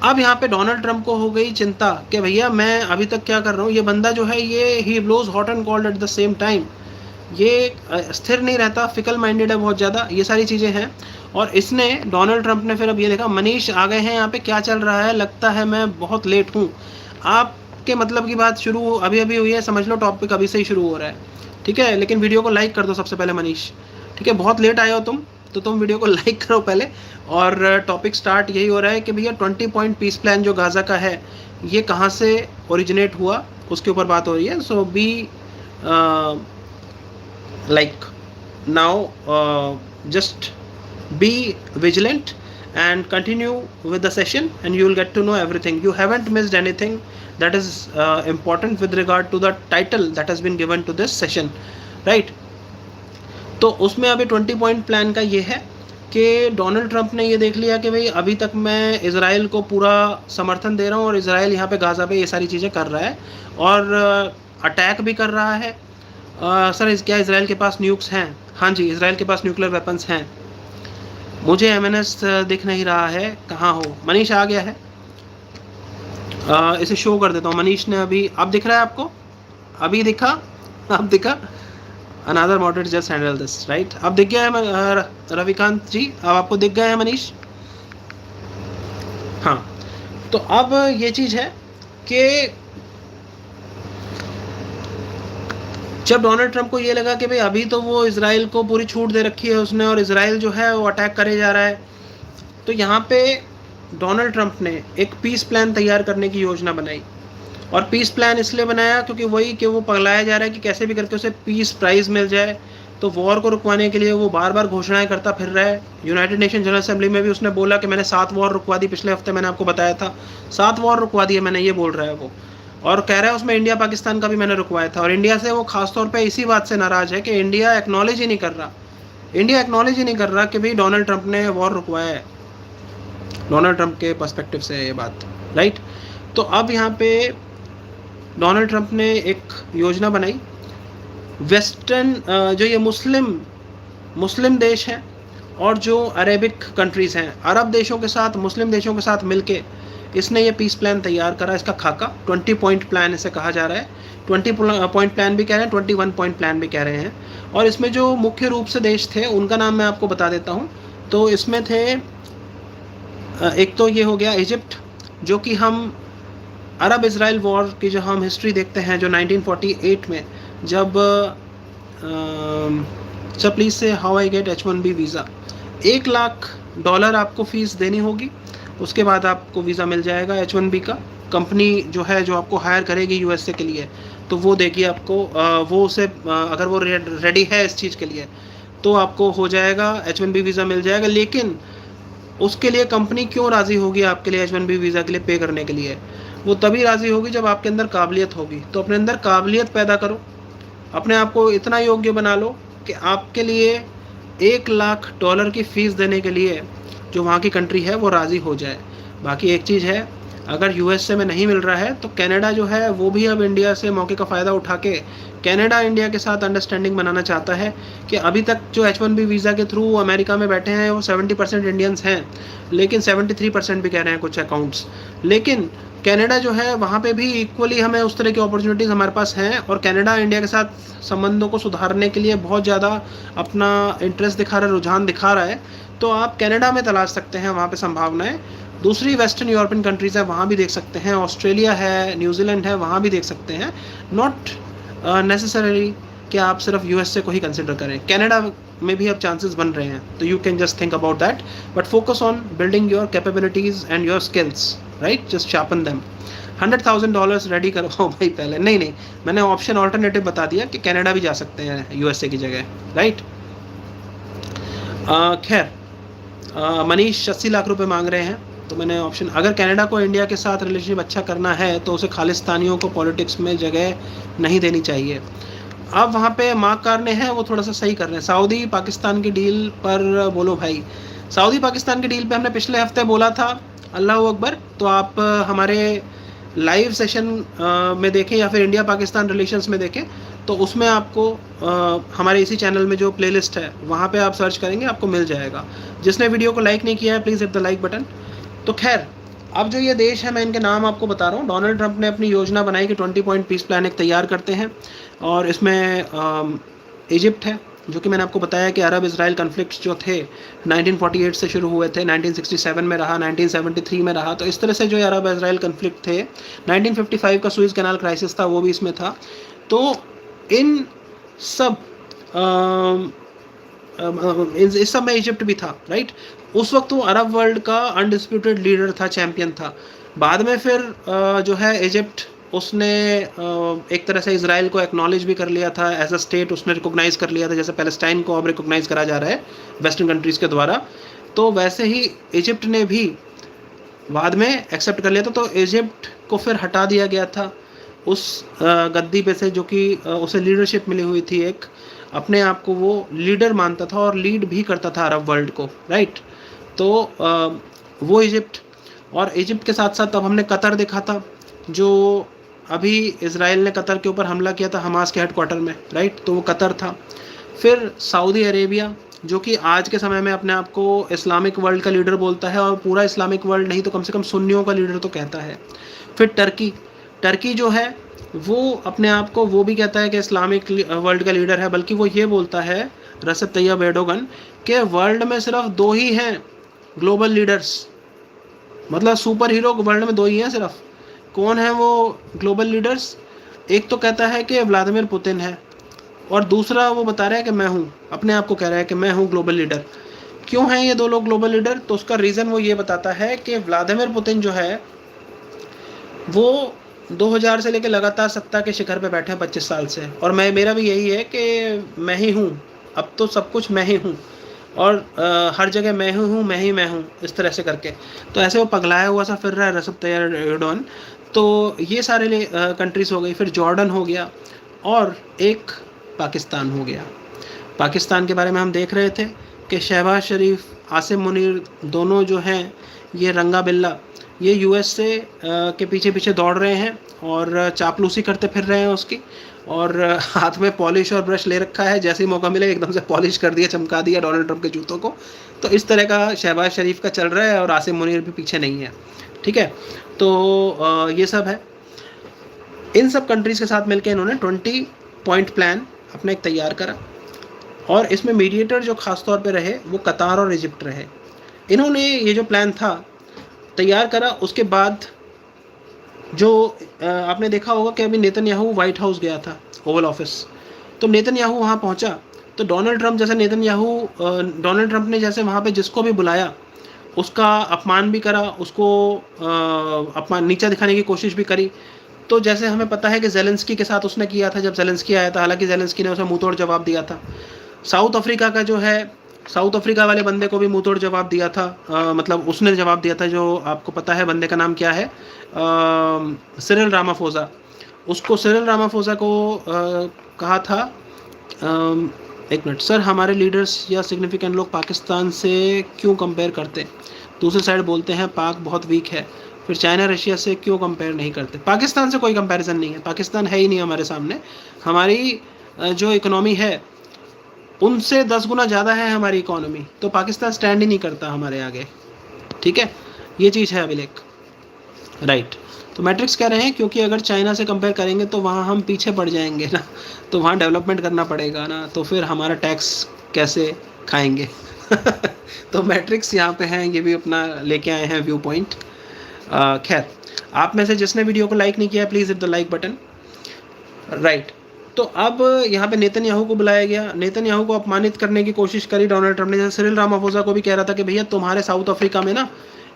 अब यहाँ पे डोनाल्ड ट्रंप को हो गई चिंता कि भैया मैं अभी तक क्या कर रहा हूँ, ये बंदा जो है ये ही blows hot and cold at the same time, ये स्थिर नहीं रहता, फिकल माइंडेड है बहुत ज़्यादा, ये सारी चीज़ें हैं। और इसने डोनाल्ड ट्रंप ने फिर अब ये देखा, मनीष आ गए हैं यहाँ पे, क्या चल रहा है, लगता है मैं बहुत लेट हूँ। आपके मतलब की बात शुरू अभी अभी हुई है, समझ लो टॉपिक अभी से ही शुरू हो रहा है, ठीक है। लेकिन वीडियो को लाइक कर दो सबसे पहले मनीष, ठीक है, बहुत लेट आए हो तुम, तो तुम वीडियो को लाइक करो पहले। और टॉपिक स्टार्ट यही हो रहा है कि भैया 20 पॉइंट पीस प्लान जो गाज़ा का है ये कहाँ से ओरिजिनेट हुआ, उसके ऊपर बात हो रही है। सो B like now just be vigilant and continue with the session and you will get to know everything. You haven't missed anything that is important with regard to the title that has been given to this session, right? तो उसमें अभी 20 point plan का ये है कि Donald Trump ने ये देख लिया कि भाई अभी तक मैं इज़राइल को पूरा समर्थन दे रहा हूँ और इज़राइल यहाँ पे गाज़ा पे ये सारी चीज़ें कर रहा है और अटैक भी कर रहा है। सर क्या इज़राइल के पास न्यूक्स हैं? हाँ जी, इज़राइल के पास न्यूक्लियर वेपन्स हैं। मुझे एमएनएस दिख नहीं रहा है, कहाँ हो? मनीष आ गया है, इसे शो कर देता हूँ। मनीष ने अभी, अब दिख रहा है आपको? अभी दिखा? अब दिखा, another moderate just handle this, right. अब दिख गया है रविकांत जी, अब आपको दिख गया है मनीष? हाँ, तो अब ये चीज़ है कि जब डोनाल्ड ट्रंप को ये लगा कि भाई अभी तो वो इसराइल को पूरी छूट दे रखी है उसने, और इसराइल जो है वो अटैक करे जा रहा है, तो यहाँ पे डोनाल्ड ट्रंप ने एक पीस प्लान तैयार करने की योजना बनाई। और पीस प्लान इसलिए बनाया क्योंकि वही कि वो पगलाया जा रहा है कि कैसे भी करके उसे पीस प्राइज़ मिल जाए। तो वॉर को रुकवाने के लिए वो बार बार घोषणाएं करता फिर रहा है। यूनाइटेड नेशन जनरल असेंबली में भी उसने बोला कि मैंने 7 वॉर रुकवा दी, पिछले हफ्ते मैंने आपको बताया था 7 वॉर रुकवा दिए मैंने, ये बोल रहा है वो। और कह रहा है उसमें इंडिया पाकिस्तान का भी मैंने रुकवाया था। और इंडिया से वो खासतौर पर इसी बात से नाराज़ है कि इंडिया एक्नॉलेज ही नहीं कर रहा, इंडिया एक्नॉलेज ही नहीं कर रहा कि भाई डोनाल्ड ट्रंप ने वॉर रुकवाया है। डोनाल्ड ट्रंप के पर्सपेक्टिव से ये बात, राइट। तो अब यहाँ पे डोनाल्ड ट्रंप ने एक योजना बनाई, वेस्टर्न जो ये मुस्लिम देश हैं और जो अरेबिक कंट्रीज़ हैं, अरब देशों के साथ, मुस्लिम देशों के साथ मिलके इसने ये पीस प्लान तैयार करा। इसका खाका 20 पॉइंट प्लान इसे कहा जा रहा है। 20 पॉइंट प्लान भी कह रहे हैं, 21 पॉइंट प्लान भी कह रहे हैं। और इसमें जो मुख्य रूप से देश थे उनका नाम मैं आपको बता देता हूँ। तो इसमें थे, एक तो ये हो गया इजिप्ट, जो कि हम अरब इसराइल वॉर की जो हम हिस्ट्री देखते हैं, जो 1948 में जब सर प्लीज़ से how I get H1B visa, $1,00,000 आपको फ़ीस देनी होगी, उसके बाद आपको वीज़ा मिल जाएगा H1B का। कंपनी जो है जो आपको हायर करेगी USA के लिए, तो वो देगी आपको, वो उसे अगर वो रेडी है इस चीज़ के लिए तो आपको हो जाएगा, H1B वीज़ा मिल जाएगा। लेकिन उसके लिए कंपनी क्यों राज़ी होगी आपके लिए H1B वीज़ा के लिए पे करने के लिए? वो तभी राज़ी होगी जब आपके अंदर काबिलियत होगी। तो अपने अंदर काबिलियत पैदा करो, अपने आप को इतना योग्य बना लो कि आपके लिए $1,00,000 की फ़ीस देने के लिए जो वहाँ की कंट्री है वो राज़ी हो जाए। बाकी एक चीज़ है, अगर USA में नहीं मिल रहा है तो कनाडा जो है वो भी अब इंडिया से मौके का फ़ायदा उठा के कनाडा इंडिया के साथ अंडरस्टैंडिंग बनाना चाहता है कि अभी तक जो H1B वीज़ा के थ्रू अमेरिका में बैठे हैं वो 70% इंडियंस हैं, लेकिन 73% भी कह रहे हैं कुछ अकाउंट्स। लेकिन कनाडा जो है वहाँ पे भी इक्वली हमें उस तरह की अपॉर्चुनिटीज़ हमारे पास हैं, और कनाडा इंडिया के साथ संबंधों को सुधारने के लिए बहुत ज़्यादा अपना इंटरेस्ट दिखा रहा है, रुझान दिखा रहा है। तो आप कनाडा में तलाश सकते हैं वहाँ पे संभावनाएं। दूसरी वेस्टर्न यूरोपियन कंट्रीज़ है, वहाँ भी देख सकते हैं, ऑस्ट्रेलिया है, न्यूजीलैंड है, वहाँ भी देख सकते हैं। नॉट नेसेसरी कि आप सिर्फ USA को ही कंसिडर करें, कनाडा में भी अब चांसेस बन रहे हैं। तो you can just think about that, but focus on building your capabilities and your skills, right. Just sharpen them. $100,000 ready करवाओ भाई पहले। नहीं, मैंने ऑप्शन ऑल्टरनेटिव बता दिया कि कनाडा भी जा सकते हैं USA की जगह, राइट। खैर, मनीष 80 लाख रुपए मांग रहे हैं, तो मैंने ऑप्शन, अगर कनाडा को इंडिया के साथ रिलेशनशिप अच्छा करना है तो उसे खालिस्तानियों को पॉलिटिक्स में जगह नहीं देनी चाहिए। अब वहाँ पे मार्क कारने हैं वो थोड़ा सा सही कर रहे हैं। सऊदी पाकिस्तान की डील पर बोलो भाई, सऊदी पाकिस्तान की डील पे हमने पिछले हफ्ते बोला था, अल्लाह अकबर। तो आप हमारे लाइव सेशन में देखें या फिर इंडिया पाकिस्तान रिलेशंस में देखें, तो उसमें आपको हमारे इसी चैनल में जो प्लेलिस्ट है वहाँ पे आप सर्च करेंगे, आपको मिल जाएगा। जिसने वीडियो को लाइक नहीं किया है please hit the like button. तो खैर, अब जो ये देश है मैं इनके नाम आपको बता रहा हूँ। डोनाल्ड ट्रंप ने अपनी योजना बनाई कि 20 पॉइंट पीस प्लान एक तैयार करते हैं, और इसमें इजिप्ट है, जो कि मैंने आपको बताया कि अरब इसराइल कन्फ्लिक्ट्स जो थे 1948 से शुरू हुए थे, 1967 में रहा, 1973 में रहा। तो इस तरह से जो अरब इसराइल कन्फ्लिक्ट थे, 1955 का सुएज़ कैनाल क्राइसिस था वो भी इसमें था। तो इन सब इस सब में इजिप्ट भी था, राइट। उस वक्त वो अरब वर्ल्ड का अनडिस्प्यूटेड लीडर था, चैम्पियन था। बाद में फिर जो है इजिप्ट, उसने एक तरह से इसराइल को एक्नॉलेज भी कर लिया था एज अ स्टेट, उसने रिकॉग्नाइज़ कर लिया था, जैसे पैलेस्टाइन को अब रिकॉग्नाइज़ करा जा रहा है वेस्टर्न कंट्रीज़ के द्वारा। तो वैसे ही इजिप्ट ने भी बाद में एक्सेप्ट कर लिया था। तो इजिप्ट को फिर हटा दिया गया था उस गद्दी पे से, जो कि उसे लीडरशिप मिली हुई थी, एक अपने आप को वो लीडर मानता था और लीड भी करता था अरब वर्ल्ड को, राइट। तो वो इजिप्ट, और इजिप्ट के साथ साथ अब हमने कतर देखा था, जो अभी इसराइल ने कतर के ऊपर हमला किया था हमास के हेडक्वार्टर में, राइट। तो वो कतर था। फिर सऊदी अरेबिया, जो कि आज के समय में अपने आप को इस्लामिक वर्ल्ड का लीडर बोलता है, और पूरा इस्लामिक वर्ल्ड नहीं तो कम से कम सुन्नियों का लीडर तो कहता है। फिर टर्की जो है वो अपने आप को वो भी कहता है कि इस्लामिक वर्ल्ड का लीडर है, बल्कि वो ये बोलता है रसेप तैयब एर्डोगन कि वर्ल्ड में सिर्फ 2 ही हैं ग्लोबल लीडर्स, मतलब सुपर हीरो वर्ल्ड में 2 ही हैं सिर्फ। कौन है वो ग्लोबल लीडर्स? एक तो कहता है कि व्लादिमीर पुतिन है, और दूसरा वो बता रहा है कि मैं हूँ, अपने आप को कह रहा है कि मैं हूँ ग्लोबल लीडर। क्यों हैं ये 2 लोग ग्लोबल लीडर? तो उसका रीज़न वो ये बताता है कि व्लादिमीर पुतिन जो है वो 2000 से लेकर लगातार सत्ता के शिखर पे बैठे हैं 25 साल से, और मेरा भी यही है कि मैं ही हूँ, अब तो सब कुछ मैं ही हूँ, और हर जगह मैं ही हूँ, मैं हूँ, इस तरह से करके। तो ऐसे वो पगलाया हुआ सा फिर रहा है रसेप तैयब एर्डोगन। तो ये सारे कंट्रीज़ हो गई, फिर जॉर्डन हो गया, और एक पाकिस्तान हो गया। पाकिस्तान के बारे में हम देख रहे थे कि शहबाज शरीफ, आसिम मुनीर, दोनों जो हैं ये रंगा बिल्ला, ये यूएस से के पीछे पीछे दौड़ रहे हैं और चापलूसी करते फिर रहे हैं उसकी, और हाथ में पॉलिश और ब्रश ले रखा है, जैसे ही मौका मिले एकदम से पॉलिश कर दिया, चमका दिया डोनाल्ड ट्रंप के जूतों को। तो इस तरह का शहबाज शरीफ का चल रहा है, और आसिम मुनीर भी पीछे नहीं है। ठीक है, तो ये सब है। इन सब कंट्रीज़ के साथ मिलकर इन्होंने 20 पॉइंट प्लान अपना एक तैयार करा, और इसमें मीडिएटर जो ख़ास तौर पे रहे वो कतार और इजिप्ट रहे। इन्होंने ये जो प्लान था तैयार करा। उसके बाद जो आपने देखा होगा कि अभी नेतन्याहू वाइट हाउस गया था, ओवल ऑफिस, तो नेतन्याहू वहाँ पहुँचा, तो डोनाल्ड ट्रंप ने जैसे वहाँ पे जिसको भी बुलाया उसका अपमान भी करा, उसको अपमान नीचा दिखाने की कोशिश भी करी। तो जैसे हमें पता है कि ज़ेलेंस्की के साथ उसने किया था जब ज़ेलेंस्की आया था, हालांकि ज़ेलेंस्की ने उसे मुँह तोड़ जवाब दिया था। साउथ अफ्रीका का जो है, साउथ अफ्रीका वाले बंदे को भी मुँह तोड़ जवाब दिया था, मतलब उसने जवाब दिया था, जो आपको पता है बंदे का नाम क्या है, सिरिल रामाफोसा। उसको सिरिल रामाफोसा को कहा था, एक मिनट सर, हमारे लीडर्स या सिग्निफिकेंट लोग पाकिस्तान से क्यों कंपेयर करते, दूसरी साइड बोलते हैं पाक बहुत वीक है, फिर चाइना रशिया से क्यों कंपेयर नहीं करते? पाकिस्तान से कोई कंपैरिजन नहीं है, पाकिस्तान है ही नहीं हमारे सामने। हमारी जो इकोनॉमी है उनसे 10 गुना ज़्यादा है हमारी इकोनॉमी, तो पाकिस्तान स्टैंड ही नहीं करता हमारे आगे। ठीक है, ये चीज़ है अभिलेख, राइट। तो मैट्रिक्स कह रहे हैं क्योंकि अगर चाइना से कंपेयर करेंगे तो वहाँ हम पीछे पड़ जाएंगे ना, तो वहाँ डेवलपमेंट करना पड़ेगा ना, तो फिर हमारा टैक्स कैसे खाएंगे? तो मैट्रिक्स यहाँ पे हैं, ये भी अपना लेके आए हैं व्यू पॉइंट। खैर, आप में से जिसने वीडियो को लाइक नहीं किया please hit the like button, right. तो अब यहाँ पे नेतन्याहू को बुलाया गया, नेतन्याहू को अपमानित करने की कोशिश करी डोनाल्ड ट्रंप ने। जैसे सिरिल रामाफोसा को भी कह रहा था कि भैया तुम्हारे साउथ अफ्रीका में ना,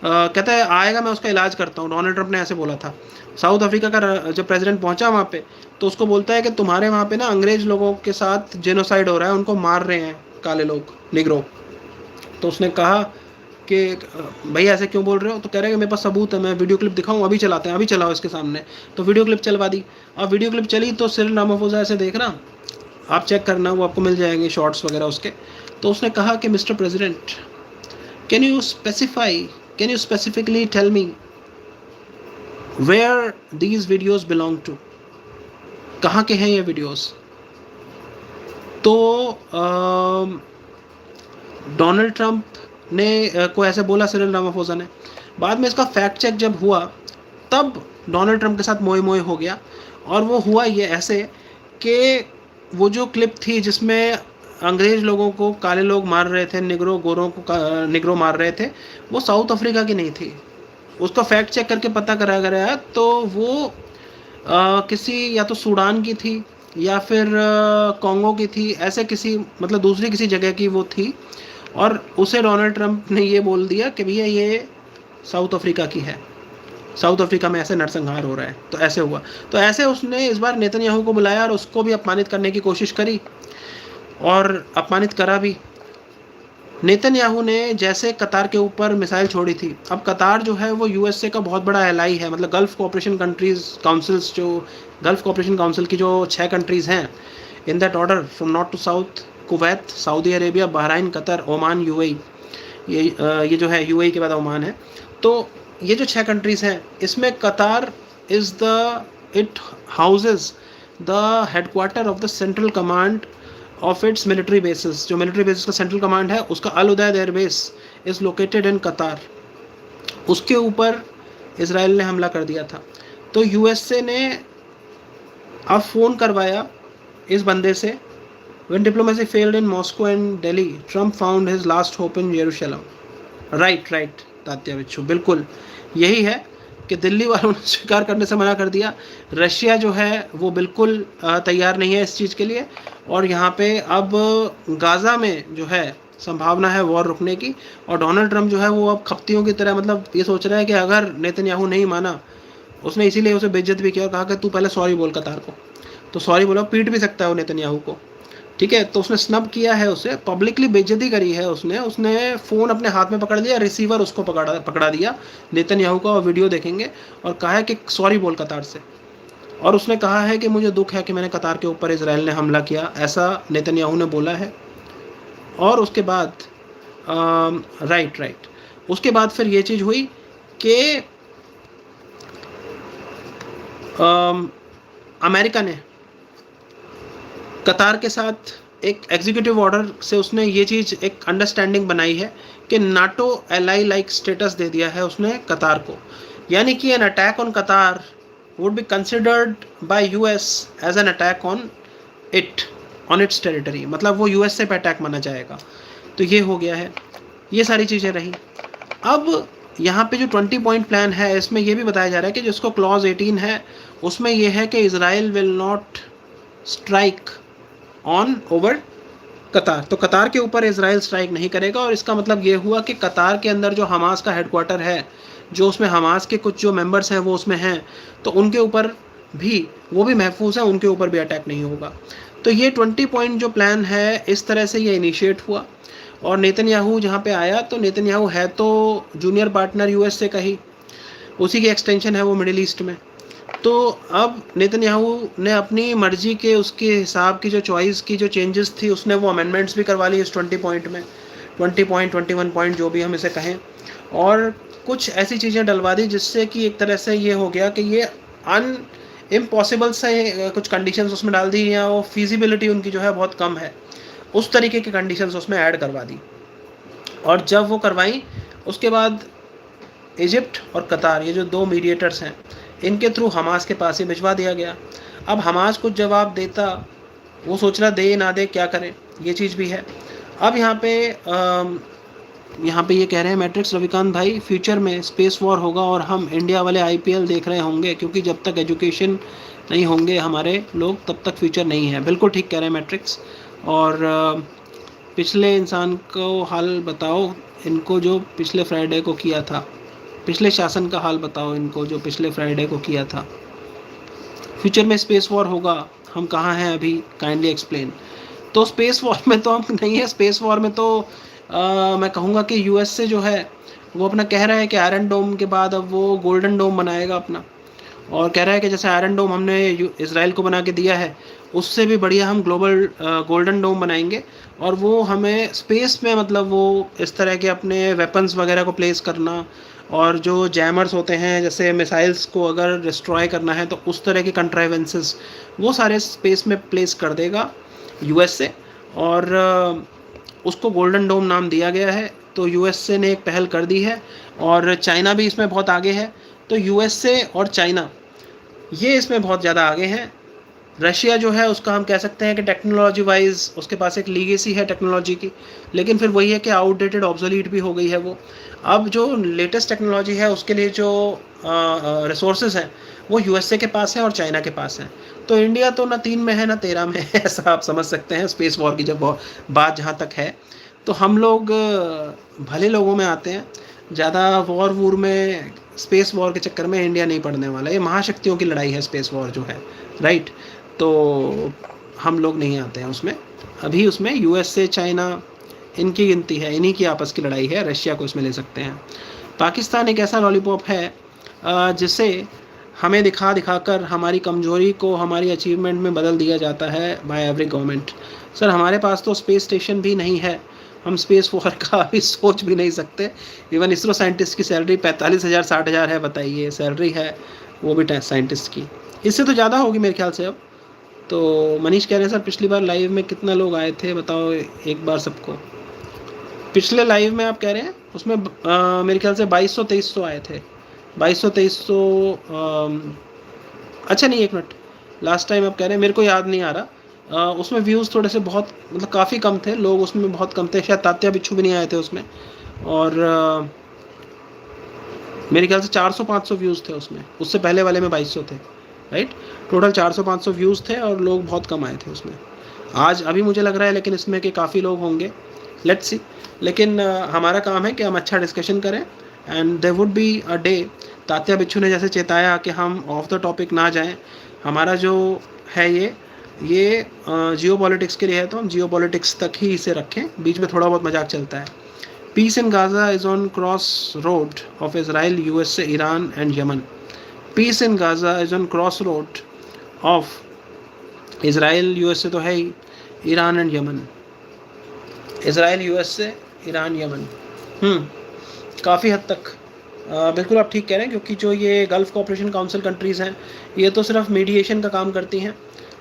कहता है आएगा मैं उसका इलाज करता हूँ, डोनाल्ड ट्रंप ने ऐसे बोला था। साउथ अफ्रीका का जब प्रेसिडेंट पहुंचा वहाँ पे, तो उसको बोलता है कि तुम्हारे वहाँ पे ना अंग्रेज लोगों के साथ जेनोसाइड हो रहा है, उनको मार रहे हैं काले लोग, निग्रो। तो उसने कहा कि भैया ऐसे क्यों बोल रहे हो? तो कह रहे हैं कि मेरे पास सबूत है, मैं वीडियो क्लिप दिखाऊँ, अभी चलाते हैं, अभी चलाओ इसके सामने। तो वीडियो क्लिप चलवा दी। अब वीडियो क्लिप चली तो सिरिल रामाफोसा ऐसे देख रहा, आप चेक करना, वो आपको मिल जाएंगे शॉर्ट्स वगैरह उसके। तो उसने कहा कि mister president, can you specifically tell me where these videos belong to, कहाँ के हैं ये वीडियोज़? तो डोनाल्ड ट्रंप ने को ऐसे बोला सिरिल रामाफोसा ने। बाद में इसका फैक्ट चेक जब हुआ तब डोनाल्ड ट्रंप के साथ मोए मोए हो गया, और वो हुआ ये ऐसे कि वो जो क्लिप थी जिसमें अंग्रेज़ लोगों को काले लोग मार रहे थे, निग्रो गोरों को निग्रो मार रहे थे, वो साउथ अफ्रीका की नहीं थी। उसका फैक्ट चेक करके पता करा गया तो वो किसी या तो सूडान की थी या फिर कॉन्गो की थी, ऐसे किसी मतलब दूसरी किसी जगह की वो थी, और उसे डोनाल्ड ट्रंप ने ये बोल दिया कि भैया ये साउथ अफ्रीका की है, साउथ अफ्रीका में ऐसे नरसंहार हो रहा है। तो ऐसे हुआ, तो ऐसे उसने इस बार नेतन्याहू को बुलाया और उसको भी अपमानित करने की कोशिश करी, और अपमानित करा भी। नेतन्याहू ने जैसे कतार के ऊपर मिसाइल छोड़ी थी, अब कतार जो है वो यूएसए का बहुत बड़ा एलाई है, मतलब गल्फ़ कोऑपरेशन कंट्रीज़ काउंसिल्स, जो गल्फ़ कोऑपरेशन काउंसिल की जो 6 कंट्रीज़ हैं in that order from north to south, Kuwait, Saudi Arabia, Bahrain, Qatar, Oman, UAE, ये जो है यूएई के बाद ओमान है। तो ये जो 6 कंट्रीज़ हैं इसमें Qatar it houses the headquarter of the central command of its military bases. जो मिलिट्री बेसिस का सेंट्रल कमांड है उसका Al Udeid airbase is located in Qatar. उसके ऊपर इसराइल ने हमला कर दिया था। तो यूएसए ने अब फ़ोन करवाया इस बंदे से, when diplomacy failed in Moscow and Delhi, Trump found his last hope in Jerusalem. Right Tatya बिच्छू, बिल्कुल यही है कि दिल्ली वालों ने स्वीकार करने से मना कर दिया। रशिया जो है वो बिल्कुल तैयार नहीं है इस चीज़ के लिए, और यहाँ पे अब गाज़ा में जो है संभावना है वॉर रुकने की, और डोनाल्ड ट्रंप जो है वो अब खप्तियों की तरह मतलब ये सोच रहा है कि अगर नेतन्याहू नहीं माना, उसने इसीलिए उसे बेइज्जत भी किया और कहा कि तू पहले सॉरी बोल कतार को, तो सॉरी बोला, पीट भी सकता है वो नेतन्याहू को, ठीक है। तो उसने स्नब किया है, उसे पब्लिकली बेइज्जती करी है उसने फ़ोन अपने हाथ में पकड़ लिया, रिसीवर उसको पकड़ा दिया नेतन्याहू का, और वीडियो देखेंगे, और कहा है कि सॉरी बोल कतार से, और उसने कहा है कि मुझे दुख है कि मैंने कतार के ऊपर इजराइल ने हमला किया, ऐसा नेतन्याहू ने बोला है। और उसके बाद राइट उसके बाद फिर ये चीज़ हुई कि अमेरिका ने कतार के साथ एक एग्जीक्यूटिव ऑर्डर से उसने ये चीज़ एक अंडरस्टैंडिंग बनाई है कि नाटो एलाई लाइक स्टेटस दे दिया है उसने कतार को, यानी कि an attack on Qatar would be considered by US as an attack on its territory, मतलब वो यूएस से पे अटैक माना जाएगा। तो ये हो गया है, ये सारी चीज़ें रही। अब यहाँ पे जो 20 पॉइंट प्लान है इसमें ये भी बताया जा रहा है कि जिसको क्लॉज 18 है उसमें ये है कि Israel will not strike on over कतार, तो कतार के ऊपर इजराइल स्ट्राइक नहीं करेगा। और इसका मतलब ये हुआ कि कतार के अंदर जो हमास का हेडक्वार्टर है, जो उसमें हमास के कुछ जो मेंबर्स हैं वो उसमें हैं, तो उनके ऊपर भी वो भी महफूज है, उनके ऊपर भी अटैक नहीं होगा। तो ये 20 पॉइंट जो प्लान है इस तरह से ये इनिशिएट हुआ। और नेतन्याहू जहाँ पे आया, तो नेतन्याहू है तो जूनियर पार्टनर यूएस से कही, उसी की एक्सटेंशन है वो मिडिल ईस्ट में। तो अब नेतन्याहू ने अपनी मर्जी के उसके हिसाब की जो चॉइस की जो चेंजेस थी उसने वो अमेंडमेंट्स भी करवा ली इस 20 पॉइंट में, 20 पॉइंट 21 पॉइंट जो भी हम इसे कहें, और कुछ ऐसी चीज़ें डलवा दी जिससे कि एक तरह से ये हो गया कि ये इम्पॉसिबल से कुछ कंडीशंस उसमें डाल दी, या वो फिजिबिलिटी उनकी जो है बहुत कम है, उस तरीके की कंडीशंस उसमें ऐड करवा दी। और जब वो करवाई उसके बाद इजिप्ट और कतार, ये जो दो मीडिएटर्स हैं, इनके थ्रू हमास के पास ही भिजवा दिया गया। अब हमास कुछ जवाब देता, वो सोच रहा दे ना दे क्या करें, ये चीज़ भी है। अब यहाँ पे ये कह रहे हैं मैट्रिक्स रविकांत भाई, फ्यूचर में स्पेस वॉर होगा और हम इंडिया वाले आईपीएल देख रहे होंगे, क्योंकि जब तक एजुकेशन नहीं होंगे हमारे लोग तब तक फ्यूचर नहीं है। बिल्कुल ठीक कह रहे हैं मैट्रिक्स। और पिछले इंसान को हाल बताओ इनको जो पिछले फ्राइडे को किया था, पिछले शासन का हाल बताओ इनको जो पिछले फ्राइडे को किया था। फ्यूचर में स्पेस वॉर होगा, हम कहाँ हैं अभी, काइंडली एक्सप्लेन। तो स्पेस वॉर में तो हम नहीं है, स्पेस वॉर में तो मैं कहूँगा कि यूएस से जो है वो अपना कह रहा है कि आयरन डोम के बाद अब वो गोल्डन डोम बनाएगा अपना, और कह रहा है कि जैसे आयरन डोम हमने इजराइल को बना के दिया है उससे भी बढ़िया हम ग्लोबल गोल्डन डोम बनाएंगे, और वो हमें स्पेस में मतलब वो इस तरह के अपने वेपन्स वगैरह को प्लेस करना, और जो जैमर्स होते हैं जैसे मिसाइल्स को अगर डिस्ट्रॉय करना है तो उस तरह के कंट्राइवेंसेस वो सारे स्पेस में प्लेस कर देगा यूएस से, और उसको गोल्डन डोम नाम दिया गया है। तो यूएसए ने एक पहल कर दी है, और चाइना भी इसमें बहुत आगे है। तो यूएसए और चाइना ये इसमें बहुत ज़्यादा आगे हैं। रशिया जो है उसका हम कह सकते हैं कि टेक्नोलॉजी वाइज उसके पास एक लीगेसी है टेक्नोलॉजी की, लेकिन फिर वही है कि आउटडेटेड ऑब्सोलीट भी हो गई है वो। अब जो लेटेस्ट टेक्नोलॉजी है उसके लिए जो रिसोर्सेज हैं वो यूएसए के पास है और चाइना के पास हैं। तो इंडिया तो ना 3 में है ना 13 में है, ऐसा आप समझ सकते हैं स्पेस वॉर की जब बात जहाँ तक है। तो हम लोग भले लोगों में आते हैं, ज़्यादा वॉर में स्पेस वॉर के चक्कर में इंडिया नहीं पड़ने वाला। ये महाशक्तियों की लड़ाई है स्पेस वॉर जो है, राइट। तो हम लोग नहीं आते हैं उसमें, अभी उसमें यूएसए चाइना इनकी गिनती है, इन्हीं की आपस की लड़ाई है, रशिया को इसमें ले सकते हैं। पाकिस्तान एक ऐसा लॉलीपॉप है जिसे हमें दिखाकर हमारी कमजोरी को हमारी अचीवमेंट में बदल दिया जाता है बाय एवरी गवर्नमेंट। सर हमारे पास तो स्पेस स्टेशन भी नहीं है, हम स्पेस वॉर का अभी सोच भी नहीं सकते। इवन इसरो साइंटिस्ट की सैलरी 45,000 60,000 है, बताइए सैलरी है वो भी साइंटिस्ट की, इससे तो ज़्यादा होगी मेरे ख्याल से अब। तो मनीष कह रहे हैं सर पिछली बार लाइव में कितना लोग आए थे बताओ एक बार सबको। पिछले लाइव में आप कह रहे हैं उसमें मेरे ख्याल से 2200-2300 आए थे, 2200-2300। अच्छा नहीं, एक मिनट, लास्ट टाइम आप कह रहे हैं, मेरे को याद नहीं आ रहा। उसमें व्यूज़ थोड़े से बहुत मतलब काफ़ी कम थे, लोग उसमें बहुत कम थे, शायद तात्या बिच्छू भी नहीं आए थे उसमें, और मेरे ख्याल से 400-500 व्यूज़ थे उसमें, उससे पहले वाले में 2200 थे, राइट। टोटल 400-500 व्यूज़ थे और लोग बहुत कम आए थे उसमें। आज अभी मुझे लग रहा है लेकिन इसमें कि काफ़ी लोग होंगे, लेट्स सी। लेकिन हमारा काम है कि हम अच्छा डिस्कशन करें, and there would be a day, Tatya Bichhu ने जैसे चेताया कि हम ऑफ द टॉपिक ना जाएं। हमारा जो है ये जियो पॉलिटिक्स के लिए है, तो हम जियो पॉलिटिक्स तक ही इसे रखें, बीच में थोड़ा बहुत मजाक चलता है। Peace in Gaza is on crossroad of Israel, USA, Iran and Yemen. Peace in Gaza is on crossroad of Israel, USA तो है ही, Iran and Yemen, Israel, USA, Iran, Yemen. काफ़ी हद तक बिल्कुल आप ठीक कह रहे हैं, क्योंकि जो ये गल्फ़ कोऑपरेशन काउंसिल कंट्रीज़ हैं, ये तो सिर्फ मीडिएशन का काम करती हैं,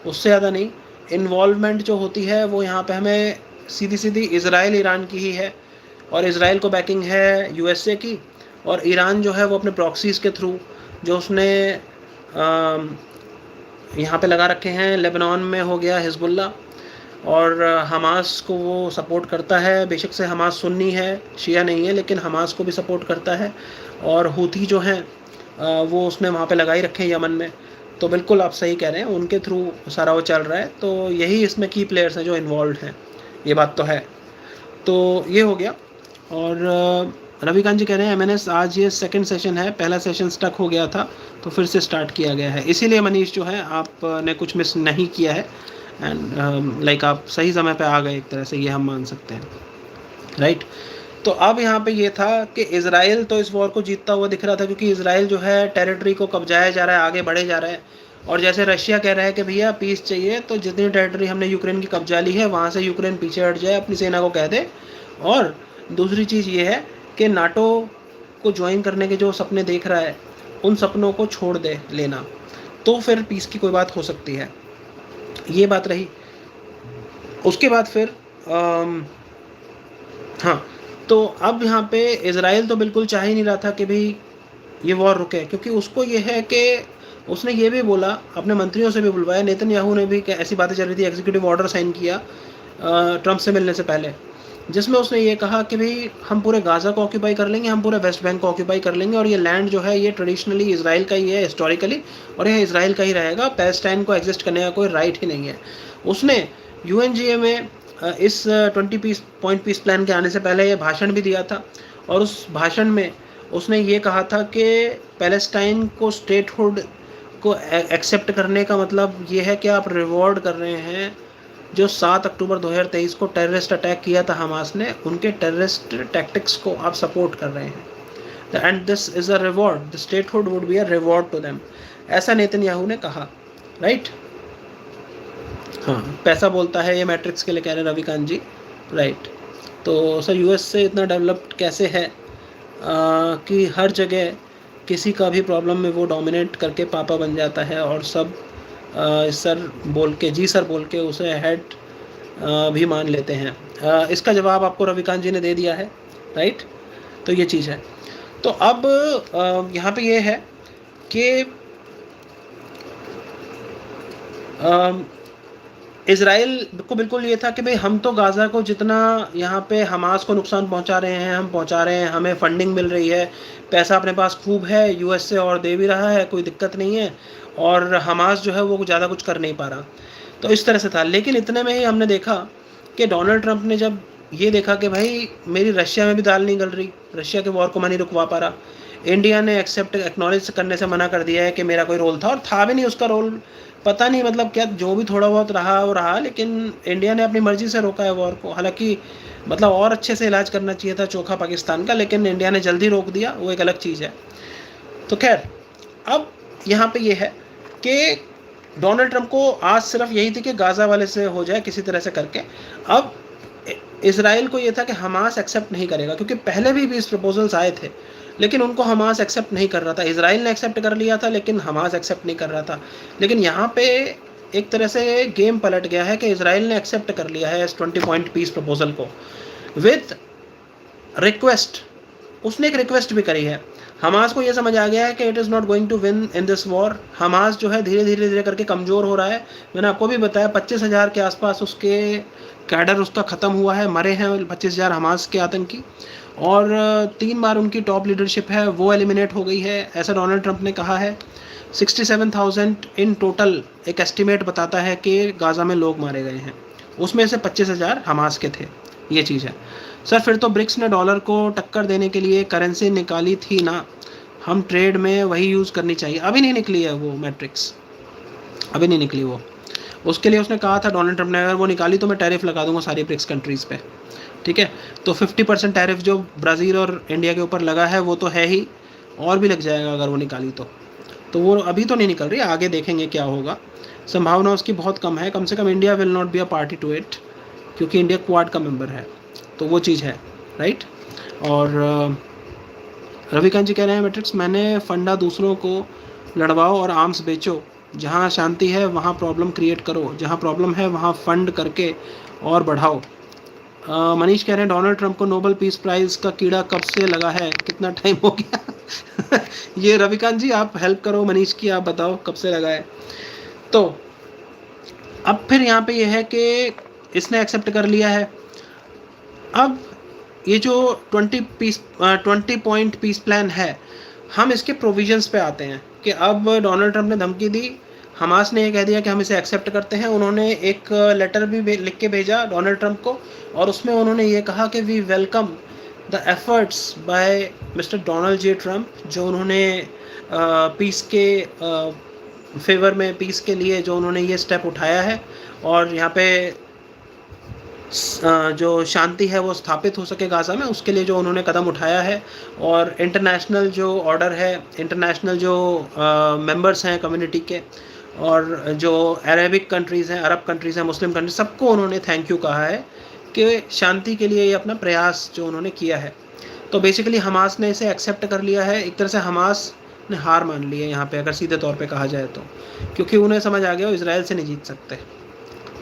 उससे ज़्यादा नहीं। इन्वॉल्वमेंट जो होती है वो यहाँ पे हमें सीधी सीधी इसराइल, ईरान की ही है, और इसराइल को बैकिंग है यूएसए की, और ईरान जो है वो अपने प्रॉक्सीज़ के थ्रू जो उसने यहाँ पे लगा रखे हैं, लेबनान में हो गया हिजबुल्ला, और हमास को वो सपोर्ट करता है। बेशक से हमास सुन्नी है, शिया नहीं है, लेकिन हमास को भी सपोर्ट करता है। और हूथी जो हैं वो उसने वहाँ पे लगाई रखे हैं यमन में। तो बिल्कुल आप सही कह रहे हैं, उनके थ्रू सारा वो चल रहा है। तो यही इसमें की प्लेयर्स हैं जो इन्वॉल्व हैं, ये बात तो है। तो ये हो गया। और रविकांत जी कह रहे हैं एमएनएस आज ये सेकंड सेशन है, पहला सेशन स्टक हो गया था तो फिर से स्टार्ट किया गया है, इसीलिए मनीष जो है आपने कुछ मिस नहीं किया है, एंड लाइक आप सही समय पे आ गए एक तरह से, ये हम मान सकते हैं, राइट। तो अब यहाँ पे ये था कि इज़राइल तो इस वॉर को जीतता हुआ दिख रहा था, क्योंकि इज़राइल जो है टेरिटरी को कब्जाया जा रहा है, आगे बढ़े जा रहा है। और जैसे रशिया कह रहा है कि भैया पीस चाहिए, तो जितनी टेरिटरी हमने यूक्रेन की कब्जा ली है वहाँ से यूक्रेन पीछे हट जाए, अपनी सेना को कह दे। और दूसरी चीज़ ये है कि नाटो को ज्वाइन करने के जो सपने देख रहा है, उन सपनों को छोड़ दे लेना, तो फिर पीस की कोई बात हो सकती है। ये बात रही। उसके बाद फिर हाँ, तो अब यहाँ पे इज़राइल तो बिल्कुल चाह ही नहीं रहा था कि भाई ये वॉर रुके, क्योंकि उसको ये है कि उसने ये भी बोला, अपने मंत्रियों से भी बुलवाया, नेतन्याहू ने भी ऐसी बातें चल रही थी, एग्जीक्यूटिव ऑर्डर साइन किया ट्रंप से मिलने से पहले, जिसमें उसने ये कहा कि भाई हम पूरे गाज़ा को ऑक्यूपाई कर लेंगे, हम पूरे वेस्ट बैंक को ऑक्यूपाई कर लेंगे, और ये लैंड जो है ये ट्रेडिशनली इज़राइल का ही है, हिस्टोरिकली, और यह इज़राइल का ही रहेगा, पैलेस्टाइन को एग्जिस्ट करने का कोई राइट ही नहीं है। उसने यूएनजीए में इस 20 पॉइंट पीस प्लान के आने से पहले ये भाषण भी दिया था, और उस भाषण में उसने ये कहा था कि पैलेस्टाइन को स्टेटहुड को एक्सेप्ट करने का मतलब ये है कि आप रिवॉर्ड कर रहे हैं जो 7 अक्टूबर 2023 को टेररिस्ट अटैक किया था हमास ने, उनके टेररिस्ट टैक्टिक्स को आप सपोर्ट कर रहे हैं, and this is a reward, the statehood would be a reward to them, ऐसा नेतन्याहू ने कहा, राइट। हाँ, पैसा बोलता है, ये मैट्रिक्स के लिए कह रहे हैं रविकांत जी, राइट। तो सर यूएस से इतना डेवलप्ड कैसे है कि हर जगह किसी का भी प्रॉब्लम में वो डोमिनेट करके पापा बन जाता है, और सब सर बोल के, जी सर बोल के उसे हेड भी मान लेते हैं। इसका जवाब आपको रविकांत जी ने दे दिया है, राइट। तो ये चीज़ है। तो अब यहाँ पे ये है कि इज़राइल को बिल्कुल ये था कि भाई हम तो गाज़ा को जितना यहाँ पे हमास को नुकसान पहुँचा रहे हैं, हम पहुँचा रहे हैं, हमें फंडिंग मिल रही है, पैसा अपने पास खूब है, यूएस से और दे भी रहा है, कोई दिक्कत नहीं है, और हमास जो है वो ज़्यादा कुछ कर नहीं पा रहा। तो इस तरह से था। लेकिन इतने में ही हमने देखा कि डोनाल्ड ट्रंप ने जब ये देखा कि भाई मेरी रशिया में भी दाल नहीं गल रही, रशिया के वॉर को मैं नहीं रुकवा पा रहा, इंडिया ने एक्नॉलेज करने से मना कर दिया है कि मेरा कोई रोल था, और था भी नहीं उसका रोल, पता नहीं मतलब क्या, जो भी थोड़ा बहुत रहा वो रहा, लेकिन इंडिया ने अपनी मर्जी से रोका है वॉर को। हालांकि मतलब और अच्छे से इलाज करना चाहिए था चोखा पाकिस्तान का, लेकिन इंडिया ने जल्दी रोक दिया, वो एक अलग चीज़ है। तो खैर, अब यहाँ पे ये है कि डोनाल्ड ट्रंप को आज सिर्फ यही थी कि गाज़ा वाले से हो जाए किसी तरह से करके। अब इसराइल को ये था कि हमास एक्सेप्ट नहीं करेगा, क्योंकि पहले भी इस प्रपोजल्स आए थे, लेकिन उनको हमास एक्सेप्ट नहीं कर रहा था। इज़राइल ने एक्सेप्ट कर लिया था, लेकिन हमास एक्सेप्ट नहीं कर रहा था। लेकिन यहाँ पे एक तरह से गेम पलट गया है कि इज़राइल ने एक्सेप्ट कर लिया है इस 20 पॉइंट पीस प्रपोजल को विथ रिक्वेस्ट। उसने एक रिक्वेस्ट भी करी है, हमास को ये समझ आ गया है कि it is not going to win in this war. Hamas जो है धीरे धीरे धीरे करके कमज़ोर हो रहा है। मैंने आपको भी बताया 25,000 के आसपास उसके कैडर उसका ख़त्म हुआ है, मरे हैं 25,000 हमास के आतंकी, और 3 बार उनकी टॉप लीडरशिप है वो एलिमिनेट हो गई है, ऐसा डोनाल्ड ट्रंप ने कहा है। 67,000 इन टोटल एक एस्टिमेट बताता है कि गाज़ा में लोग मारे गए हैं, उसमें से 25,000 हमास के थे। ये चीज़ है सर। फिर तो ब्रिक्स ने डॉलर को टक्कर देने के लिए करेंसी निकाली थी ना, हम ट्रेड में वही यूज़ करनी चाहिए। अभी नहीं निकली है वो मैट्रिक्स, अभी नहीं निकली वो। उसके लिए उसने कहा था डोनाल्ड ट्रंप ने, अगर वो निकाली तो मैं टैरिफ लगा दूंगा सारी ब्रिक्स कंट्रीज़ पे, ठीक है। तो 50% टैरिफ जो ब्राज़ील और इंडिया के ऊपर लगा है वो तो है ही, और भी लग जाएगा अगर वो निकाली तो वो अभी तो नहीं निकल रही, आगे देखेंगे क्या होगा। संभावना उसकी बहुत कम है, कम से कम India will not be a party to it, क्योंकि इंडिया क्वाड का मेंबर है, तो वो चीज़ है, राइट। और रविकांत जी कह रहे हैं मैट्रिक्स, मैंने फंडा दूसरों को लड़वाओ और आर्म्स बेचो, जहाँ शांति है वहाँ प्रॉब्लम क्रिएट करो, जहाँ प्रॉब्लम है वहाँ फंड करके और बढ़ाओ। मनीष कह रहे हैं डोनाल्ड ट्रंप को नोबेल पीस प्राइज़ का कीड़ा कब से लगा है, कितना टाइम हो गया? ये रविकांत जी आप हेल्प करो मनीष की, आप बताओ कब से लगा है। तो अब फिर यहाँ पे ये है कि इसने एक्सेप्ट कर लिया है। अब ये जो 20 पॉइंट पीस प्लान है, हम इसके प्रोविजंस पे आते हैं कि अब डोनाल्ड ट्रंप ने धमकी दी, हमास ने ये कह दिया कि हम इसे एक्सेप्ट करते हैं। उन्होंने एक लेटर भी लिख के भेजा डोनाल्ड ट्रंप को, और उसमें उन्होंने ये कहा कि we welcome the efforts by mister Donald J Trump, जो उन्होंने पीस के फेवर में, पीस के लिए जो उन्होंने ये स्टेप उठाया है, और यहाँ पे जो शांति है वो स्थापित हो सके गाज़ा में, उसके लिए जो उन्होंने कदम उठाया है। और इंटरनेशनल जो ऑर्डर है, इंटरनेशनल जो मेंबर्स हैं कम्युनिटी के, और जो अरेबिक कंट्रीज़ हैं, अरब कंट्रीज़ हैं, मुस्लिम कंट्रीज, सबको उन्होंने थैंक यू कहा है कि शांति के लिए ये अपना प्रयास जो उन्होंने किया है। तो बेसिकली हमास ने इसे एक्सेप्ट कर लिया है। एक तरह से हमास ने हार मान ली है यहाँ पे, अगर सीधे तौर पे कहा जाए तो, क्योंकि उन्हें समझ आ गया वो इजराइल से नहीं जीत सकते,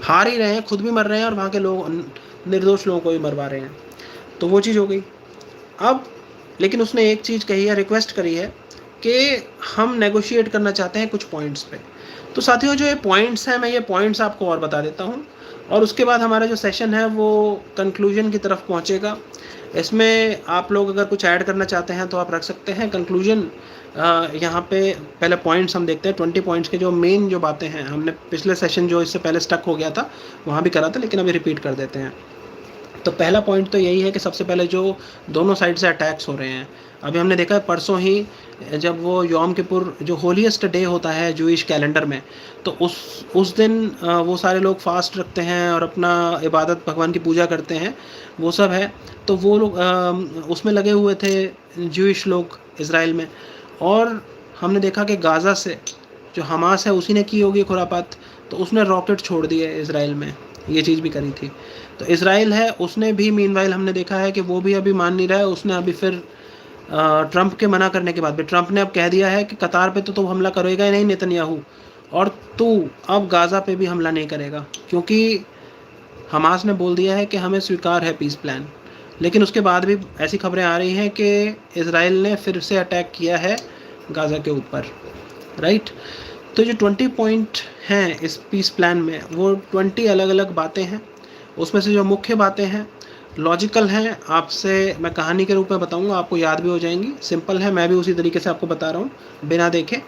हार ही रहे हैं, खुद भी मर रहे हैं और वहाँ के लोग, निर्दोष लोगों को भी मरवा रहे हैं। तो वो चीज़ हो गई। अब लेकिन उसने एक चीज़ कही है, रिक्वेस्ट करी है कि हम नेगोशिएट करना चाहते हैं कुछ पॉइंट्स पे। तो साथियों जो ये पॉइंट्स हैं, मैं ये पॉइंट्स आपको और बता देता हूँ, और उसके बाद हमारा जो सेशन है वो कंक्लूजन की तरफ पहुँचेगा। इसमें आप लोग अगर कुछ ऐड करना चाहते हैं तो आप रख सकते हैं। कंक्लूजन यहाँ पे पहले पॉइंट्स हम देखते हैं, 20 पॉइंट्स के जो मेन जो बातें हैं, हमने पिछले सेशन जो इससे पहले स्टक हो गया था वहाँ भी करा था, लेकिन अभी रिपीट कर देते हैं। तो पहला पॉइंट तो यही है कि सबसे पहले जो दोनों साइड से अटैक्स हो रहे हैं, अभी हमने देखा है परसों ही जब वो यौम किपुर जो होलीएस्ट डे होता है जूइश कैलेंडर में, तो उस दिन वो सारे लोग फास्ट रखते हैं और अपना इबादत, भगवान की पूजा करते हैं, वो सब है। तो वो लोग उसमें लगे हुए थे जूइश लोग इज़राइल में, और हमने देखा कि गाज़ा से जो हमास है उसी ने की होगी खुरापात, तो उसने रॉकेट छोड़ दिए इज़राइल में, ये चीज़ भी करी थी। तो इज़राइल है, उसने भी मीनवाइल हमने देखा है कि वो भी अभी मान नहीं रहा है। उसने अभी फिर ट्रंप के मना करने के बाद भी, ट्रंप ने अब कह दिया है कि कतार पे तो हमला करेगा ही नहीं नेतन्याहू, और तू अब गाज़ा पे भी हमला नहीं करेगा, क्योंकि हमास ने बोल दिया है कि हमें स्वीकार है पीस प्लान। लेकिन उसके बाद भी ऐसी खबरें आ रही हैं कि इज़राइल ने फिर से अटैक किया है गाज़ा के ऊपर, राइट। तो जो 20 पॉइंट हैं इस पीस प्लान में, वो 20 अलग अलग बातें हैं। उसमें से जो मुख्य बातें हैं लॉजिकल हैं, आपसे मैं कहानी के रूप में बताऊंगा, आपको याद भी हो जाएंगी, सिंपल है, मैं भी उसी तरीके से आपको बता रहा हूँ बिना देखे।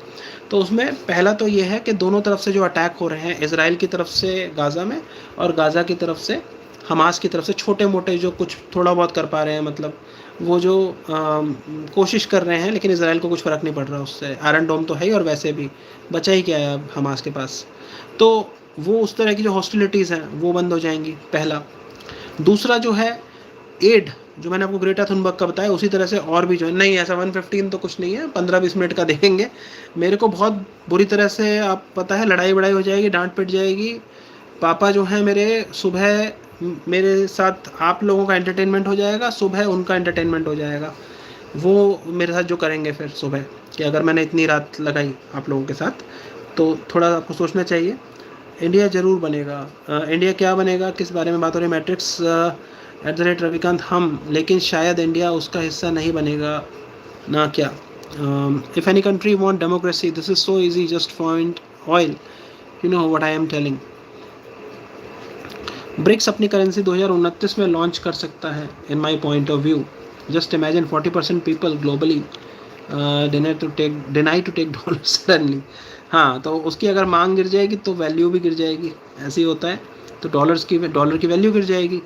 तो उसमें पहला तो ये है कि दोनों तरफ से जो अटैक हो रहे हैं, इज़राइल की तरफ से गाज़ा में और गाज़ा की तरफ से हमास की तरफ से, छोटे मोटे जो कुछ थोड़ा बहुत कर पा रहे हैं, मतलब वो जो कोशिश कर रहे हैं, लेकिन इज़राइल को कुछ फ़र्क नहीं पड़ रहा उससे। आयरन डोम तो है ही, और वैसे भी बचा ही क्या है अब हमास के पास। तो वो उस तरह की जो हॉस्टिलिटीज़ हैं वो बंद हो जाएंगी, पहला। दूसरा जो है एड, जो मैंने आपको ग्रेटा थुनबर्ग का बताया, उसी तरह से और भी जो है, नहीं ऐसा 115 तो कुछ नहीं है, 15-20 मिनट का देखेंगे। मेरे को बहुत बुरी तरह से, आप पता है, लड़ाई बड़ाई हो जाएगी, डांट पिट जाएगी। पापा जो हैं मेरे, सुबह मेरे साथ आप लोगों का एंटरटेनमेंट हो जाएगा, सुबह उनका एंटरटेनमेंट हो जाएगा। वो मेरे साथ जो करेंगे फिर सुबह, कि अगर मैंने इतनी रात लगाई आप लोगों के साथ, तो थोड़ा आपको सोचना चाहिए। इंडिया ज़रूर बनेगा। इंडिया क्या बनेगा, किस बारे में बात हो रही है? मैट्रिक्स @ रविकांत हम, लेकिन शायद इंडिया उसका हिस्सा नहीं बनेगा ना क्या? if any country want democracy, this is so easy, just find oil. You know what I am telling. BRICS अपनी करेंसी 2029 में लॉन्च कर सकता है in my point of view. Just imagine 40% people globally deny to take dollar suddenly. हाँ, तो उसकी अगर मांग गिर जाएगी तो वैल्यू भी गिर जाएगी, ऐसे ही होता है. तो डॉलर की वैल्यू गिर जाएगी,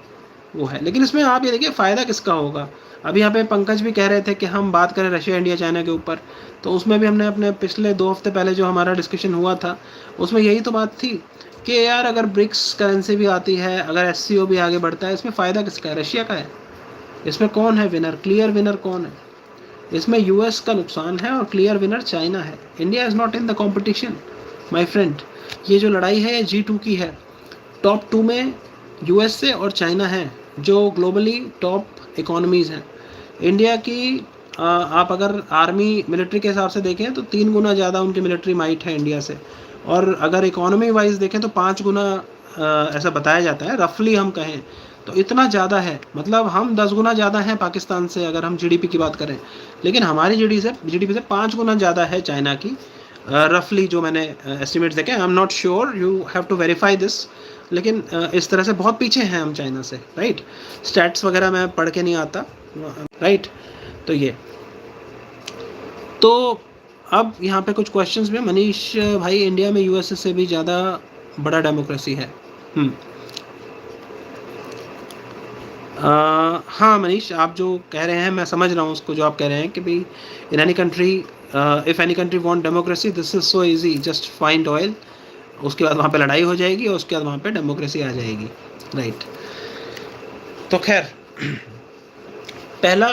वो है. लेकिन इसमें आप ये देखिए फ़ायदा किसका होगा. अभी यहाँ पे पंकज भी कह रहे थे कि हम बात करें रशिया इंडिया चाइना के ऊपर, तो उसमें भी हमने अपने पिछले 2 हफ्ते पहले जो हमारा डिस्कशन हुआ था उसमें यही तो बात थी कि यार अगर ब्रिक्स करेंसी भी आती है, अगर एससीओ भी आगे बढ़ता है, इसमें फ़ायदा किसका है? रशिया का है. इसमें कौन है विनर? क्लियर विनर कौन है? इसमें यूएस का नुकसान है और क्लियर विनर चाइना है. India is not in the competition my friend. ये जो लड़ाई है ये G2 की है. टॉप 2 में यूएसए और चाइना है जो ग्लोबली टॉप इकोनॉमीज़ हैं. इंडिया की आप अगर आर्मी मिलिट्री के हिसाब से देखें तो 3 गुना ज़्यादा उनकी मिलिट्री माइट है इंडिया से, और अगर इकोनॉमी वाइज देखें तो 5 गुना ऐसा बताया जाता है, रफली हम कहें तो इतना ज़्यादा है. मतलब हम 10 गुना ज़्यादा हैं पाकिस्तान से अगर हम जीडीपी की बात करें, लेकिन हमारी जीडीपी से 5 गुना ज़्यादा है चाइना की, रफली जो मैंने एस्टिमेट्स देखे. I am not sure, you have to verify this, लेकिन इस तरह से बहुत पीछे हैं हम चाइना से, राइट. स्टैट्स वगैरह मैं पढ़ के नहीं आता, राइट. तो ये तो अब यहाँ पे कुछ क्वेश्चंस में. मनीष भाई, इंडिया में यूएसए से भी ज़्यादा बड़ा डेमोक्रेसी है. हाँ मनीष, आप जो कह रहे हैं मैं समझ रहा हूँ उसको, जो आप कह रहे हैं कि भाई in any country, if any country want democracy, this is so easy, just find oil. उसके बाद वहाँ पे लड़ाई हो जाएगी और उसके बाद वहाँ पे डेमोक्रेसी आ जाएगी, राइट. तो खैर, पहला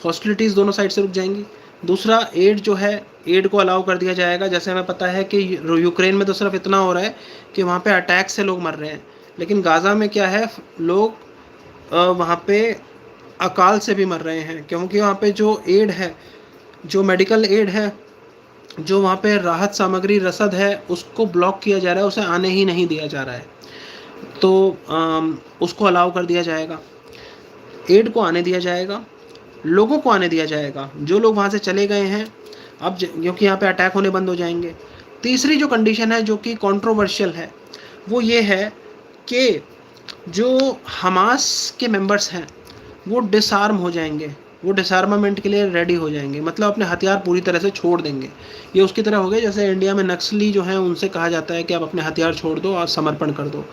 हॉस्टिलिटीज़ दोनों साइड से रुक जाएंगी. दूसरा, एड जो है, एड को अलाउ कर दिया जाएगा. जैसे हमें पता है कि यूक्रेन में तो सिर्फ इतना हो रहा है कि वहाँ पे अटैक से लोग मर रहे हैं, लेकिन गाज़ा में क्या है, लोग वहाँ पे अकाल से भी मर रहे हैं, क्योंकि वहाँ पे जो एड है, जो मेडिकल एड है, जो वहाँ पे राहत सामग्री रसद है, उसको ब्लॉक किया जा रहा है, उसे आने ही नहीं दिया जा रहा है. तो उसको अलाउ कर दिया जाएगा, एड को आने दिया जाएगा, लोगों को आने दिया जाएगा. जो लोग वहाँ से चले गए हैं अब, क्योंकि यहाँ पे अटैक होने बंद हो जाएंगे. तीसरी जो कंडीशन है जो कि कंट्रोवर्शियल है, वो ये है कि जो हमास के मेंबर्स हैं वो डिसआर्म हो जाएंगे, वो डिसआर्मामेंट के लिए रेडी हो जाएंगे, मतलब अपने हथियार पूरी तरह से छोड़ देंगे. ये उसकी तरह हो गया जैसे इंडिया में नक्सली जो हैं उनसे कहा जाता है कि आप अपने हथियार छोड़ दो और समर्पण कर दो.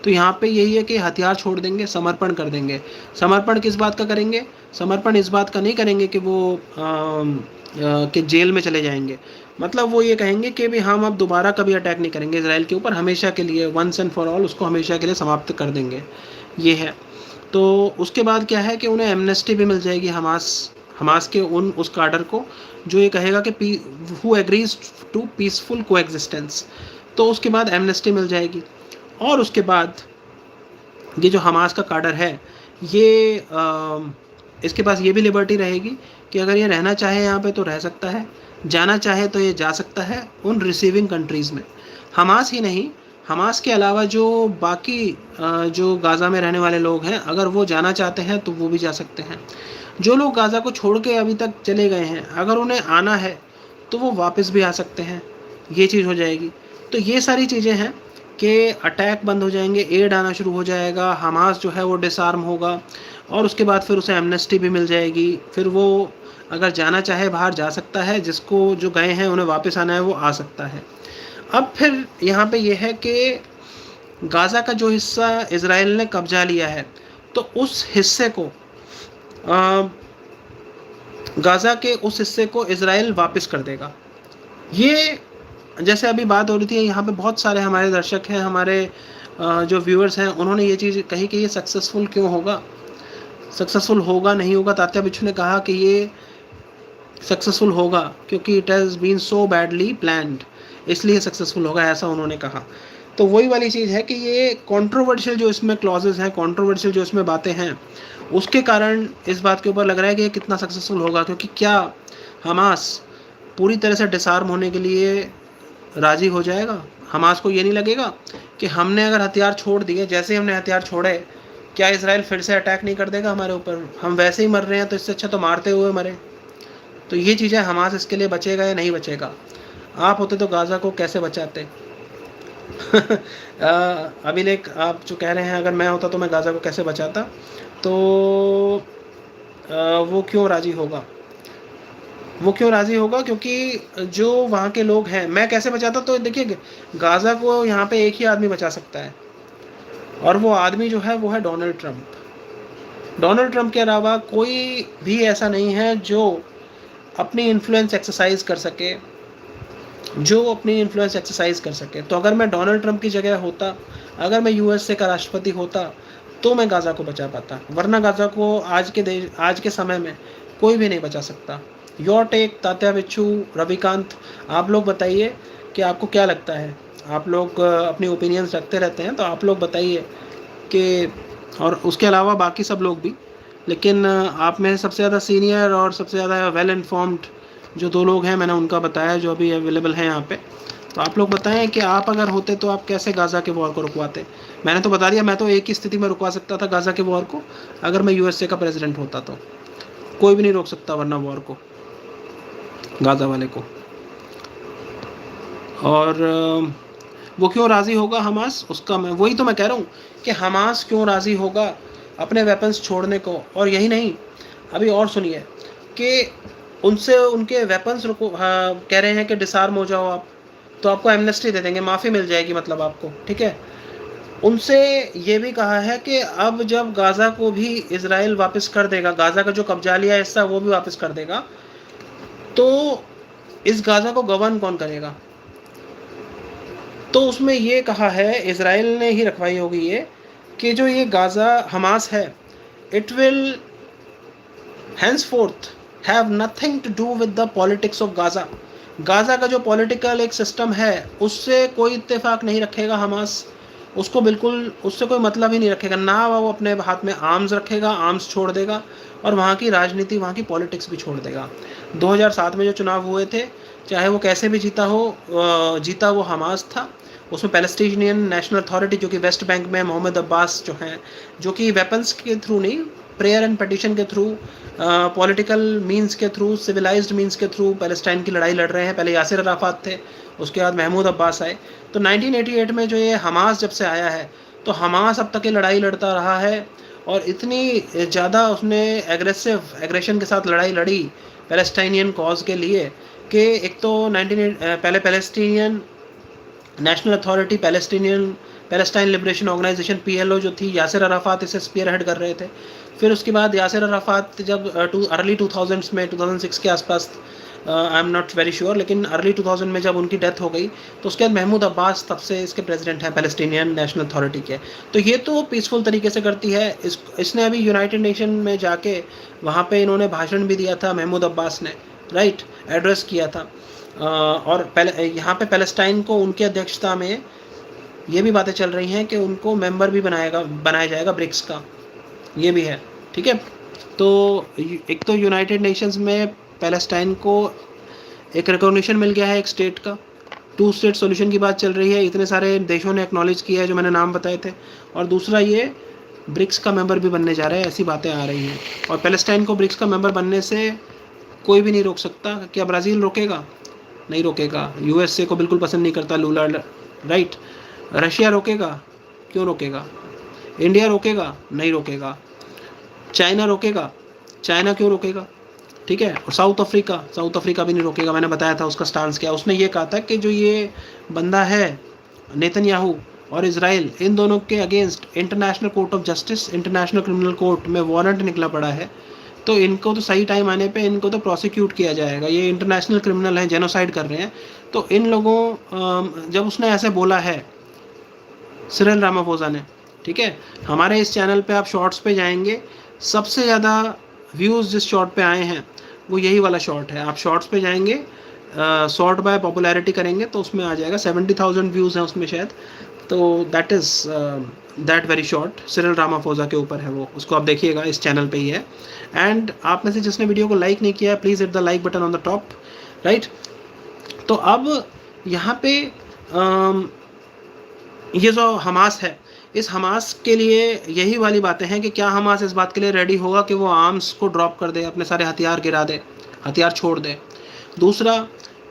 तो यहाँ पे यही है कि हथियार छोड़ देंगे, समर्पण कर देंगे. समर्पण किस बात का करेंगे? समर्पण इस बात का नहीं करेंगे कि वो कि जेल में चले जाएंगे. मतलब वो ये कहेंगे कि भी हम अब दोबारा कभी अटैक नहीं करेंगे इसराइल के ऊपर, हमेशा के लिए, वंस एंड फॉर ऑल, उसको हमेशा के लिए समाप्त कर देंगे. ये है. तो उसके बाद क्या है कि उन्हें एमनेस्टी भी मिल जाएगी, हमास के उस कार्डर को जो ये कहेगा कि who agrees to peaceful coexistence. तो उसके बाद एमनेस्टी मिल जाएगी. और उसके बाद ये जो हमास का कार्डर है, ये इसके पास ये भी लिबर्टी रहेगी कि अगर ये रहना चाहे यहाँ पे तो रह सकता है, जाना चाहे तो ये जा सकता है उन रिसीविंग कंट्रीज़ में. हमास ही नहीं, हमास के अलावा जो बाकी जो गाज़ा में रहने वाले लोग हैं, अगर वो जाना चाहते हैं तो वो भी जा सकते हैं. जो लोग गाज़ा को छोड़ के अभी तक चले गए हैं, अगर उन्हें आना है तो वो वापस भी आ सकते हैं. ये चीज़ हो जाएगी. तो ये सारी चीज़ें हैं कि अटैक बंद हो जाएंगे, एड आना शुरू हो जाएगा, हमास जो है वो डिसआर्म होगा, और उसके बाद फिर उसे एमनेस्टी भी मिल जाएगी. फिर वो अगर जाना चाहे बाहर जा सकता है, जिसको जो गए हैं उन्हें वापस आना है वो आ सकता है. अब फिर यहाँ पे ये है कि गाज़ा का जो हिस्सा इज़राइल ने कब्जा लिया है, तो उस हिस्से को गाज़ा के उस हिस्से को इज़राइल वापस कर देगा. ये जैसे अभी बात हो रही थी, यहाँ पे बहुत सारे हमारे दर्शक हैं, हमारे जो व्यूअर्स हैं, उन्होंने ये चीज़ कही कि ये सक्सेसफुल क्यों होगा, सक्सेसफुल होगा नहीं होगा. तात्या बिच्छू ने कहा कि ये सक्सेसफुल होगा क्योंकि it has been so badly planned, इसलिए सक्सेसफुल होगा, ऐसा उन्होंने कहा. तो वही वाली चीज़ है कि ये कंट्रोवर्शियल जो इसमें क्लॉजेस हैं, कंट्रोवर्शियल जो इसमें बातें हैं, उसके कारण इस बात के ऊपर लग रहा है कि ये कितना सक्सेसफुल होगा. क्योंकि क्या हमास पूरी तरह से डिसआर्म होने के लिए राज़ी हो जाएगा? हमास को ये नहीं लगेगा कि हमने अगर हथियार छोड़ दिए, जैसे हमने हथियार छोड़े, क्या इज़राइल फिर से अटैक नहीं कर देगा हमारे ऊपर? हम वैसे ही मर रहे हैं तो इससे अच्छा तो मारते हुए मरे. तो ये चीज़ें हमास इसके लिए बचेगा या नहीं बचेगा? आप होते तो गाज़ा को कैसे बचाते? अभिलेख आप जो कह रहे हैं अगर मैं होता तो मैं गाज़ा को कैसे बचाता, तो वो क्यों राज़ी होगा? वो क्यों राज़ी होगा? क्योंकि जो वहाँ के लोग हैं, मैं कैसे बचाता, तो देखिए गाज़ा को यहाँ पे एक ही आदमी बचा सकता है, और वो आदमी जो है वो है डोनाल्ड ट्रंप। डोनाल्ड ट्रंप के अलावा कोई भी ऐसा नहीं है जो अपनी इन्फ्लुएंस एक्सरसाइज कर सके, कर सके। तो अगर मैं डोनाल्ड ट्रंप की जगह होता, अगर मैं यूएसए का राष्ट्रपति होता, तो मैं गाज़ा को बचा पाता, वरना गाज़ा को आज के समय में कोई भी नहीं बचा सकता। योर टेक तात्या बिच्छू, रविकांत, आप लोग बताइए कि आपको क्या लगता है। आप लोग अपनी ओपिनियंस रखते रहते हैं, तो आप लोग बताइए कि, और उसके अलावा बाकी सब लोग भी, लेकिन आप में सबसे ज़्यादा सीनियर और सबसे ज़्यादा वेल इन्फॉर्म्ड जो 2 लोग हैं, मैंने उनका बताया जो अभी अवेलेबल हैं यहाँ पे। तो आप लोग बताएं कि आप अगर होते तो आप कैसे गाज़ा के वॉर को रुकवाते। मैंने तो बता दिया, मैं तो एक ही स्थिति में रुकवा सकता था गाज़ा के वॉर को, अगर मैं यूएसए का प्रेसिडेंट होता तो। कोई भी नहीं रोक सकता वरना वॉर को, गाज़ा वाले को। और वो क्यों राज़ी होगा हमास, उसका मैं वही तो मैं कह रहा हूँ कि हमास क्यों राज़ी होगा अपने वेपन्स छोड़ने को। और यही नहीं, अभी और सुनिए कि उनसे उनके वेपन्स रुको, हाँ, कह रहे हैं कि डिसआर्म हो जाओ आप, तो आपको एमनेस्टी दे देंगे, माफ़ी मिल जाएगी मतलब आपको, ठीक है। उनसे ये भी कहा है कि अब जब गाज़ा को भी इजराइल वापस कर देगा, गाज़ा का जो कब्जा लिया हिस्सा वो भी वापस कर देगा, तो इस गाज़ा को गवर्न कौन करेगा? तो उसमें ये कहा है, इजराइल ने ही रखवाई होगी ये, कि जो ये गाज़ा हमास है, it will henceforth have nothing to do with the politics of Gaza। Gaza का जो पॉलिटिकल एक सिस्टम है उससे कोई इत्तेफाक नहीं रखेगा हमास, उसको बिल्कुल उससे कोई मतलब ही नहीं रखेगा, ना वो अपने हाथ में आर्म्स रखेगा, आर्म्स छोड़ देगा, और वहाँ की राजनीति, वहाँ की पॉलिटिक्स भी छोड़ देगा। 2007 में जो चुनाव हुए थे, चाहे वो कैसे भी जीता वो हमास था। उसमें पैलेस्टीनियन नेशनल अथॉरिटी जो कि वेस्ट बैंक में मोहम्मद अब्बास जो हैं, जो कि वेपन्स के थ्रू नहीं, प्रेयर एंड पटिशन के थ्रू, पॉलिटिकल मींस के थ्रू, सिविलाइज्ड मींस के थ्रू पैलेस्टाइन की लड़ाई लड़ रहे हैं। पहले यासिर अराफात थे, उसके बाद महमूद अब्बास आए। तो 1988 में जो ये हमास जब से आया है, तो हमास अब तक ये लड़ाई लड़ता रहा है, और इतनी ज़्यादा उसने एग्रेशन के साथ लड़ाई लड़ी पैलेस्टाइनियन कॉज के लिए, कि एक तो पहले Palestinian National Authority, Palestine Liberation Organization PLO जो थी, यासिर अराफात इसे स्पीयर हेड कर रहे थे। फिर उसके बाद यासिर अराफात जब अर्ली 2000s में, 2006 के आसपास, आई एम नॉट वेरी श्योर, लेकिन अर्ली 2000 में जब उनकी डेथ हो गई, तो उसके बाद महमूद अब्बास तब से इसके प्रेसिडेंट हैं पैलेस्टीनियन नेशनल अथॉरिटी के। तो ये तो पीसफुल तरीके से करती है। इसने अभी यूनाइटेड नेशन में जाके वहाँ पे इन्होंने भाषण भी दिया था, महमूद अब्बास ने, राइट, एड्रेस किया था। और यहाँ पे पैलेस्टाइन को उनकी अध्यक्षता में ये भी बातें चल रही हैं कि उनको मेंबर भी बनाया जाएगा ब्रिक्स का, ये भी है, ठीक है। तो एक तो यूनाइटेड नेशंस में पैलेस्टाइन को एक रिकॉग्निशन मिल गया है एक स्टेट का, 2 स्टेट सॉल्यूशन की बात चल रही है, इतने सारे देशों ने एक्नॉलेज किया है जो मैंने नाम बताए थे। और दूसरा ये ब्रिक्स का मेंबर भी बनने जा रहा है, ऐसी बातें आ रही हैं। और पैलेस्टाइन को ब्रिक्स का मेंबर बनने से कोई भी नहीं रोक सकता। क्या ब्राज़ील रोकेगा? नहीं रोकेगा। यूएसए को बिल्कुल पसंद नहीं करता लूला, राइट। रशिया रोकेगा? क्यों रोकेगा? इंडिया रोकेगा? नहीं रोकेगा। चाइना रोकेगा? चाइना क्यों रोकेगा? ठीक है। और साउथ अफ्रीका भी नहीं रोकेगा। मैंने बताया था उसका स्टांस क्या। उसने ये कहा था कि जो ये बंदा है नेतन्याहू और इजराइल, इन दोनों के against international court of justice, international criminal court में वारंट निकला पड़ा है, तो इनको तो सही टाइम आने पे इनको तो प्रोसिक्यूट किया जाएगा। ये इंटरनेशनल क्रिमिनल हैं, जेनोसाइड कर रहे हैं। तो इन लोगों, जब उसने ऐसे बोला है सिरिल रामाफोसा ने, ठीक है, हमारे इस चैनल पे आप शॉर्ट्स पे जाएंगे, सबसे ज़्यादा व्यूज़ जिस शॉर्ट पे आए हैं वो यही वाला शॉर्ट है। आप शॉर्ट्स पे जाएंगे, सॉर्ट बाय पॉपुलैरिटी करेंगे तो उसमें आ जाएगा, 70,000 व्यूज़ हैं उसमें शायद। तो that is that very short Cyril Ramaphosa के ऊपर है वो, उसको आप देखिएगा, इस चैनल पे ही है। एंड आप में से जिसने वीडियो को लाइक नहीं किया है, please hit the like button on the top, right. तो अब यहाँ पे ये जो हमास है, इस हमास के लिए यही वाली बातें हैं कि क्या हमास इस बात के लिए रेडी होगा कि वो आर्म्स को ड्रॉप कर दे, अपने सारे हथियार गिरा दे, हथियार छोड़ दे। दूसरा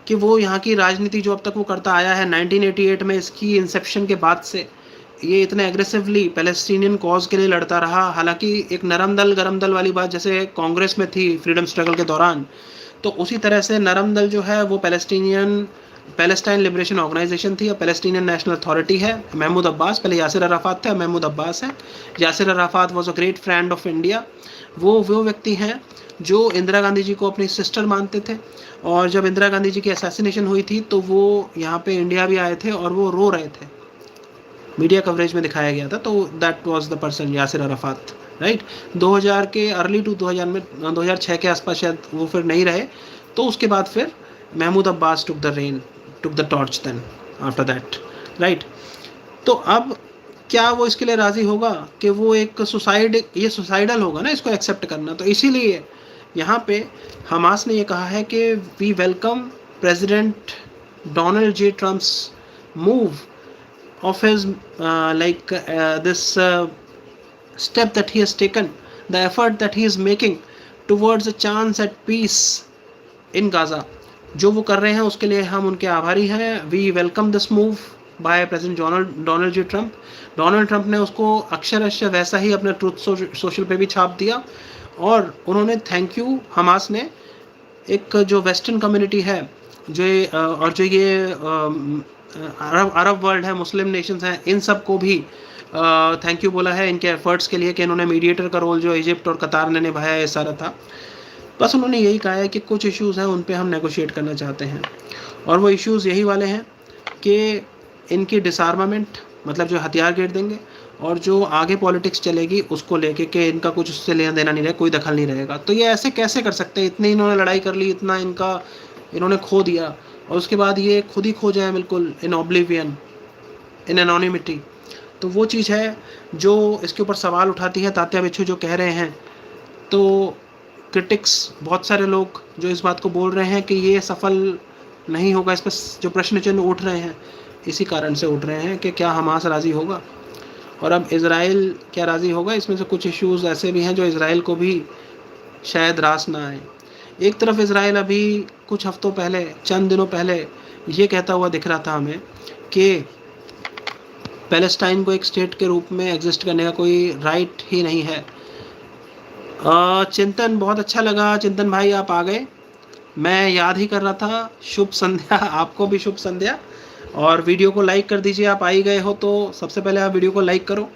कि वो यहाँ की राजनीति जो अब तक वो करता आया है 1988 में, इसकी इंसेप्शन के बाद से ये इतने एग्रेसिवली पैलेस्टीनियन कॉज के लिए लड़ता रहा। हालांकि एक नरम दल गरम दल वाली बात जैसे कांग्रेस में थी फ्रीडम स्ट्रगल के दौरान, तो उसी तरह से नरम दल जो है वो पैलेस्टाइन लिबरेशन ऑर्गेनाइजेशन थी और पैलेस्टीनियन नेशनल अथॉरिटी है। महमूद अब्बास, पहले यासिर अराफात थे, महमूद अब्बास है। Yasser Arafat was a great friend of India. वो व्यक्ति हैं जो इंदिरा गांधी जी को अपनी सिस्टर मानते थे, और जब इंदिरा गांधी जी की असैसिनेशन हुई थी तो वो यहाँ पे इंडिया भी आए थे और वो रो रहे थे, मीडिया कवरेज में दिखाया गया था। तो that was the person Yasser Arafat, right. 2000 के अर्ली टू 2000 में 2006 के आसपास शायद वो फिर नहीं रहे, तो उसके बाद फिर Mahmoud Abbas took the torch then after that, right. तो अब क्या वो इसके लिए राज़ी होगा कि वो एक ये सुसाइडल होगा ना इसको एक्सेप्ट करना। तो इसीलिए यहाँ पे हमास ने ये कहा है कि we welcome president Donald J Trump's move of his this step that he has taken, the effort that he is making towards a chance at peace in Gaza, जो वो कर रहे हैं उसके लिए हम उनके आभारी हैं। We welcome this move by president Donald J Trump. Donald Trump ने उसको अक्षरशः वैसा ही अपने ट्रूथ सोशल पे भी छाप दिया, और उन्होंने थैंक यू हमास ने एक जो वेस्टर्न कम्युनिटी है और जो ये अरब वर्ल्ड है, मुस्लिम नेशंस हैं, इन सब को भी थैंक यू बोला है इनके एफर्ट्स के लिए कि इन्होंने मीडिएटर का रोल जो इजिप्ट और कतार ने निभाया ये सारा था। बस उन्होंने यही कहा है कि कुछ इश्यूज़ हैं उन पे हम नेगोशिएट करना चाहते हैं, और वो इश्यूज़ यही वाले हैं कि इनकी डिसआर्मामेंट, मतलब जो हथियार गिर देंगे, और जो आगे पॉलिटिक्स चलेगी उसको लेके कि इनका कुछ उससे लेना देना नहीं रहेगा, कोई दखल नहीं रहेगा। तो ये ऐसे कैसे कर सकते हैं, इतनी इन्होंने लड़ाई कर ली, इतना इन्होंने खो दिया, और उसके बाद ये खुद ही खो जाए बिल्कुल इन ऑब्लिवियन, इन एनोनिमिटी। तो वो चीज़ है जो इसके ऊपर सवाल उठाती है तात्या बिच्छू जो कह रहे हैं। तो क्रिटिक्स बहुत सारे लोग जो इस बात को बोल रहे हैं कि ये सफल नहीं होगा, इस पर जो प्रश्न चिन्ह उठ रहे हैं इसी कारण से उठ रहे हैं कि क्या हमास राज़ी होगा, और अब इज़राइल क्या राज़ी होगा। इसमें से कुछ इश्यूज़ ऐसे भी हैं जो इज़राइल को भी शायद रास ना आए। एक तरफ इज़राइल अभी कुछ हफ्तों पहले, चंद दिनों पहले ये कहता हुआ दिख रहा था हमें कि पैलेस्टाइन को एक स्टेट के रूप में एग्जिस्ट करने का कोई राइट ही नहीं है। चिंतन, बहुत अच्छा लगा चिंतन भाई आप आ गए, मैं याद ही कर रहा था। शुभ संध्या, आपको भी शुभ संध्या, और वीडियो को लाइक कर दीजिए। आप आ ही गए हो तो सबसे पहले आप वीडियो को लाइक करो।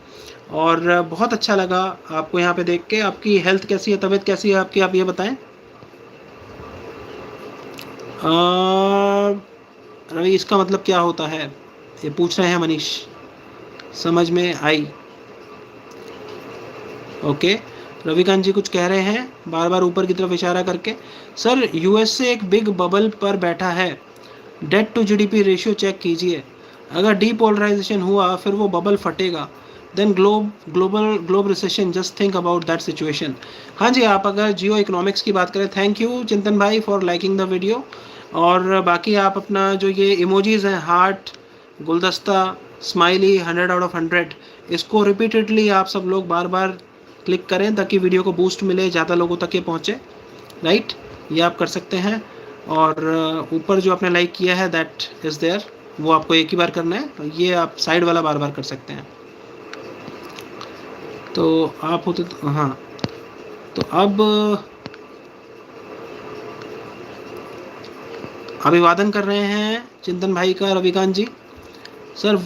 और बहुत अच्छा लगा आपको यहाँ पे देख के। आपकी हेल्थ कैसी है, तबीयत कैसी है आपकी, आप ये बताएं। रवि, इसका मतलब क्या होता है ये पूछ रहे हैं मनीष, समझ में आई। ओके, रविकांत जी कुछ कह रहे हैं बार बार ऊपर की तरफ इशारा करके। सर यूएसए एक बिग बबल पर बैठा है, debt to GDP ratio check कीजिए, अगर डीपोलराइजेशन हुआ फिर वो बबल फटेगा, then globe recession, just think about that situation. हाँ जी, आप अगर जियो इकोनॉमिक्स की बात करें, थैंक यू चिंतन भाई फॉर लाइकिंग द वीडियो। और बाकी आप अपना जो ये इमोजीज़ हैं, हार्ट, गुलदस्ता, स्माइली, 100 आउट ऑफ 100, इसको रिपीटेडली आप सब लोग बार बार क्लिक करें ताकि वीडियो को बूस्ट मिले, ज़्यादा लोगों तक ये पहुँचे, राइट। ये आप कर सकते हैं। और ऊपर जो आपने लाइक किया है दैट इज़ देयर, वो आपको एक ही बार करना है, ये आप साइड वाला बार बार कर सकते हैं। तो आप होते तो हाँ, तो अब अभिवादन कर रहे हैं चिंतन भाई का Ravikant ji. Sir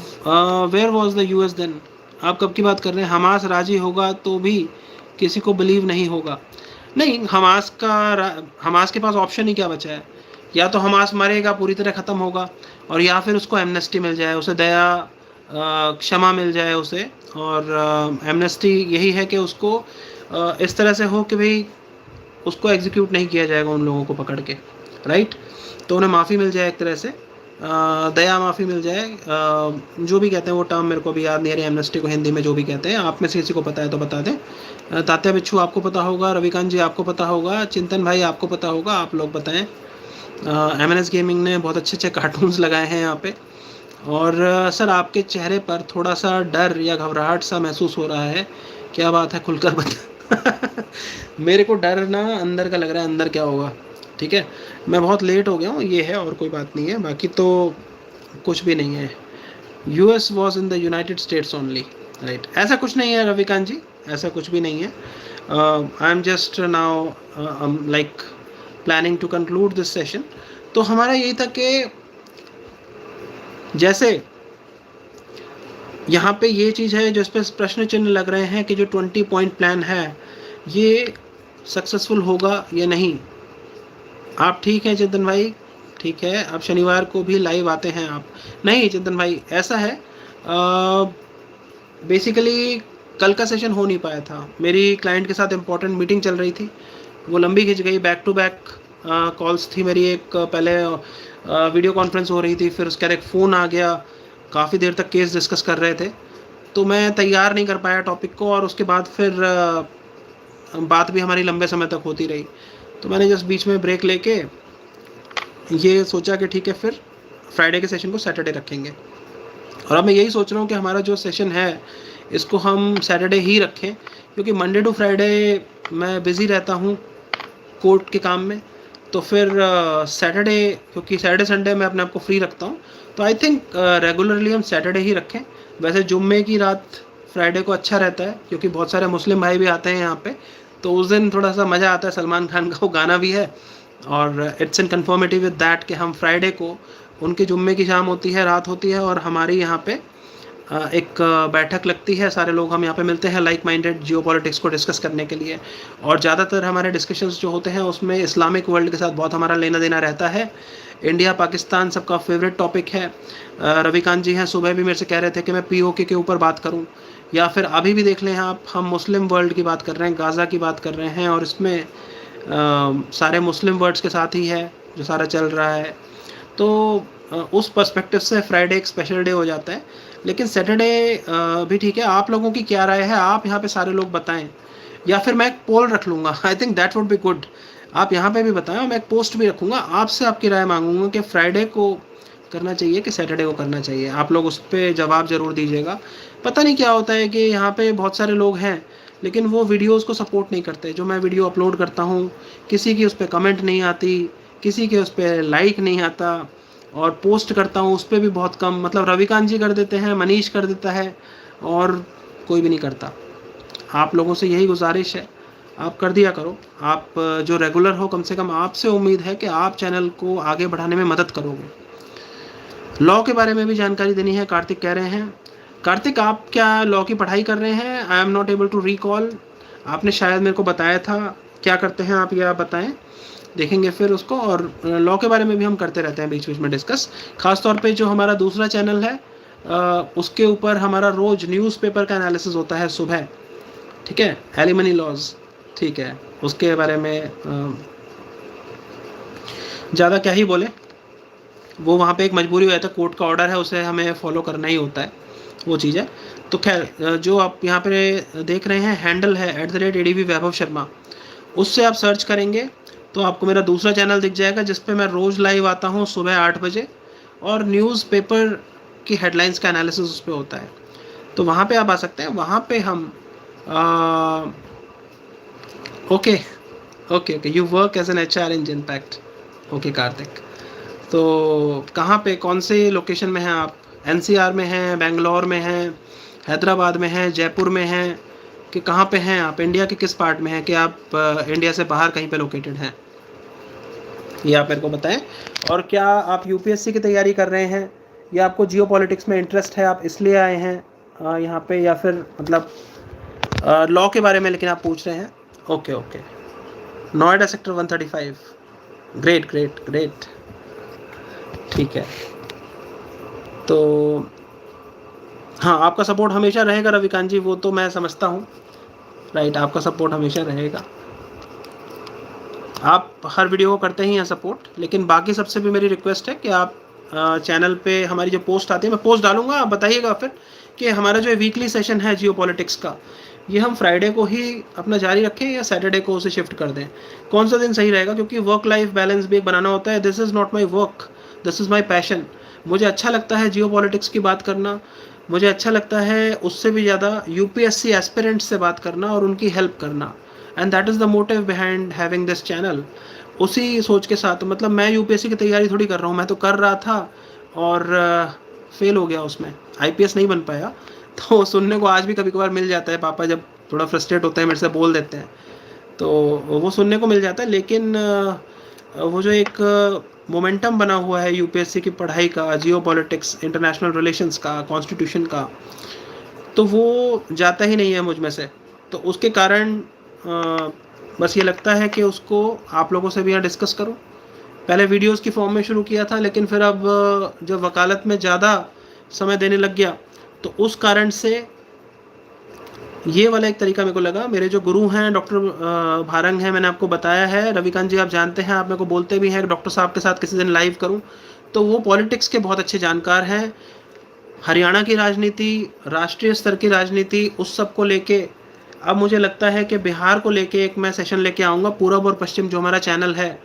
where was the US then, आप कब की बात कर रहे हैं? हमास राजी होगा तो भी किसी को बिलीव नहीं होगा। नहीं, हमास के पास ऑप्शन ही क्या बचा है, या तो हमास मरेगा, पूरी तरह ख़त्म होगा, और या फिर उसको एमनेस्टी मिल जाए, उसे दया क्षमा मिल जाए उसे। और एमनेस्टी यही है कि उसको इस तरह से हो कि भाई उसको एग्जीक्यूट नहीं किया जाएगा उन लोगों को पकड़ के, राइट। तो उन्हें माफ़ी मिल जाए एक तरह से, दया माफ़ी मिल जाए, जो भी कहते हैं वो टर्म मेरे को भी याद नहीं है, एमनेस्टी को हिंदी में जो भी कहते हैं। आप में से किसी को पता है तो बता दें। तात्या बिच्छू आपको पता होगा, रविकांत जी आपको पता होगा, चिंतन भाई आपको पता होगा, आप लोग बताएं। MNS गेमिंग ने बहुत अच्छे अच्छे कार्टून्स लगाए हैं यहाँ पे। और सर आपके चेहरे पर थोड़ा सा डर या घबराहट सा महसूस हो रहा है, क्या बात है, खुलकर बता। मेरे को डर ना अंदर का लग रहा है, अंदर क्या होगा ठीक है, मैं बहुत लेट हो गया हूँ, ये है और कोई बात नहीं है, बाकी तो कुछ भी नहीं है। US was in the United states only, right, ऐसा कुछ नहीं है रविकांत जी, ऐसा कुछ भी नहीं है। I am just now like planning to conclude this session. तो हमारा यही था कि जैसे यहाँ पे ये चीज़ है जो इस पर प्रश्न चिन्ह लग रहे हैं कि जो 20 पॉइंट प्लान है ये सक्सेसफुल होगा या नहीं। आप ठीक हैं चिंतन भाई, ठीक है, अब शनिवार को भी लाइव आते हैं आप। नहीं चिंतन भाई, ऐसा है बेसिकली कल का सेशन हो नहीं पाया था, मेरी क्लाइंट के साथ इम्पोर्टेंट मीटिंग चल रही थी, वो लंबी खिंच गई, बैक टू बैक कॉल्स थी मेरी, एक पहले वीडियो कॉन्फ्रेंस हो रही थी, फिर उसके बाद एक फ़ोन आ गया, काफ़ी देर तक केस डिस्कस कर रहे थे, तो मैं तैयार नहीं कर पाया टॉपिक को, और उसके बाद फिर बात भी हमारी लंबे समय तक होती रही, तो मैंने जस्ट बीच में ब्रेक लेके ये सोचा कि ठीक है फिर फ्राइडे के सेशन को सैटरडे रखेंगे। और अब मैं यही सोच रहा हूँ कि हमारा जो सेशन है इसको हम सैटरडे ही रखें, क्योंकि मंडे टू फ्राइडे मैं बिज़ी रहता हूँ कोर्ट के काम में, तो फिर सैटरडे, क्योंकि सैटरडे संडे मैं अपने आप को फ्री रखता हूँ, तो आई थिंक रेगुलरली हम सैटरडे ही रखें। वैसे जुम्मे की रात फ्राइडे को अच्छा रहता है, क्योंकि बहुत सारे मुस्लिम भाई भी आते हैं यहाँ पे, तो उस दिन थोड़ा सा मज़ा आता है, सलमान खान का वो गाना भी है, और it's in confirmative with that कि हम फ्राइडे को, उनके जुम्मे की शाम होती है, रात होती है, और हमारी यहाँ पे एक बैठक लगती है, सारे लोग हम यहाँ पे मिलते हैं लाइक माइंडेड जियो पॉलिटिक्स को डिस्कस करने के लिए, और ज़्यादातर हमारे डिस्कशंस जो होते हैं उसमें इस्लामिक वर्ल्ड के साथ बहुत हमारा लेना देना रहता है। इंडिया पाकिस्तान सबका फेवरेट टॉपिक है। रविकांत जी हैं, सुबह भी मेरे से कह रहे थे कि मैं पीओके के ऊपर बात करूं, या फिर अभी भी देख लें आप, हम मुस्लिम वर्ल्ड की बात कर रहे हैं, गाज़ा की बात कर रहे हैं, और इसमें सारे मुस्लिम वर्ड्स के साथ ही है जो सारा चल रहा है, तो उस पर्सपेक्टिव से फ्राइडे एक स्पेशल डे हो जाता है। लेकिन सैटरडे भी ठीक है, आप लोगों की क्या राय है, आप यहाँ पे सारे लोग बताएं, या फिर मैं एक पोल रख लूँगा, I think that would be good, आप यहाँ पे भी बताएं, और मैं एक पोस्ट भी रखूँगा, आपसे आपकी राय मांगूंगा कि फ्राइडे को करना चाहिए कि सैटरडे को करना चाहिए, आप लोग उस पर जवाब ज़रूर दीजिएगा। पता नहीं क्या होता है कि यहाँ पे बहुत सारे लोग हैं लेकिन वो वीडियोस को सपोर्ट नहीं करते, जो मैं वीडियो अपलोड करता हूँ किसी की उस पर कमेंट नहीं आती, किसी के उस पर लाइक नहीं आता, और पोस्ट करता हूँ उस पर भी बहुत कम, मतलब रविकांत जी कर देते हैं, मनीष कर देता है, और कोई भी नहीं करता। आप लोगों से यही गुजारिश है, आप कर दिया करो, आप जो रेगुलर हो, कम से कम आपसे उम्मीद है कि आप चैनल को आगे बढ़ाने में मदद करोगे। लॉ के बारे में भी जानकारी देनी है, कार्तिक कह रहे हैं। कार्तिक, आप क्या लॉ की पढ़ाई कर रहे हैं? I am not able to recall, आपने शायद मेरे को बताया था, क्या करते हैं आप, ये आप बताएं, देखेंगे फिर उसको। और लॉ के बारे में भी हम करते रहते हैं बीच बीच में डिस्कस, खास तौर पे जो हमारा दूसरा चैनल है उसके ऊपर हमारा रोज़ न्यूज़पेपर का एनालिसिस होता है सुबह, ठीक है, एलिमनी लॉज, ठीक है, उसके बारे में ज़्यादा क्या ही बोले, वो वहाँ पे एक मजबूरी हो जाता है, कोर्ट का ऑर्डर है, उसे हमें फॉलो करना ही होता है, वो चीज़ है। तो खैर, जो आप यहाँ पे देख रहे हैं हैंडल है @ADV वैभव शर्मा, उससे आप सर्च करेंगे तो आपको मेरा दूसरा चैनल दिख जाएगा जिस पे मैं रोज़ लाइव आता हूँ सुबह 8 बजे, और न्यूज़पेपर की हेडलाइंस का एनालिसिस उस पर होता है, तो वहाँ पे आप आ सकते हैं। वहाँ पे हम okay okay okay, you work as an HR in Genpact, okay Kartik, तो कहाँ पे, कौन से लोकेशन में हैं आप? NCR में हैं, बेंगलोर में हैं, हैदराबाद में हैं, जयपुर में हैं, कि कहाँ पे हैं आप, इंडिया के किस पार्ट में हैं, कि आप इंडिया से बाहर कहीं पे लोकेटेड हैं, ये आप मेरे को बताएं। और क्या आप UPSC की तैयारी कर रहे हैं, या आपको जियो पॉलिटिक्स में इंटरेस्ट है, आप इसलिए आए हैं यहाँ पे, या फिर मतलब लॉ के बारे में लेकिन आप पूछ रहे हैं? Okay okay, Noida sector 135, great great great, ठीक है। तो हाँ, आपका सपोर्ट हमेशा रहेगा रविकांत जी, वो तो मैं समझता हूँ, राइट, आपका सपोर्ट हमेशा रहेगा, आप हर वीडियो को करते ही हैं सपोर्ट। लेकिन बाकी सबसे भी मेरी रिक्वेस्ट है कि आप चैनल पे हमारी जो पोस्ट आती है, मैं पोस्ट डालूंगा, आप बताइएगा फिर कि हमारा जो वीकली सेशन है जियो पॉलिटिक्स का, ये हम फ्राइडे को ही अपना जारी रखें या सैटरडे को उसे शिफ्ट कर दें, कौन सा दिन सही रहेगा, क्योंकि वर्क लाइफ बैलेंस भी एक बनाना होता है। This is not my work, this is my passion. मुझे अच्छा लगता है जियो पॉलिटिक्स की बात करना, मुझे अच्छा लगता है उससे भी ज़्यादा UPSC एस्पिरेंट्स से बात करना और उनकी हेल्प करना, and that is the motive behind having this channel. उसी सोच के साथ, मतलब मैं यूपीएससी की तैयारी थोड़ी कर रहा हूँ, मैं तो कर रहा था और फेल हो गया उसमें, आईपीएस नहीं बन पाया। तो सुनने को आज भी कभी कभार मिल जाता है, पापा जब थोड़ा फ्रस्ट्रेट होते हैं मेरे से बोल देते हैं, तो वो सुनने को मिल जाता है। लेकिन वो जो एक मोमेंटम बना हुआ है यूपीएससी की पढ़ाई का, जियो पॉलिटिक्स, इंटरनेशनल रिलेशंस का, कॉन्स्टिट्यूशन का, तो वो जाता ही नहीं है मुझ में से। तो उसके कारण बस ये लगता है कि उसको आप लोगों से भी यहाँ डिस्कस करूँ। पहले वीडियोस की फॉर्म में शुरू किया था, लेकिन फिर अब जब वकालत में ज़्यादा समय देने लग गया तो उस कारण से ये वाला एक तरीका मेरे को लगा। मेरे जो गुरु हैं डॉक्टर भारंग हैं, मैंने आपको बताया है, रविकांत जी आप जानते हैं, आप मेरे को बोलते भी हैं डॉक्टर साहब के साथ किसी दिन लाइव करूं, तो वो पॉलिटिक्स के बहुत अच्छे जानकार हैं। हरियाणा की राजनीति, राष्ट्रीय स्तर की राजनीति, उस सब को लेके अब मुझे लगता है कि बिहार को लेके एक मैं सेशन लेके आऊँगा। पूरब और पश्चिम जो हमारा चैनल है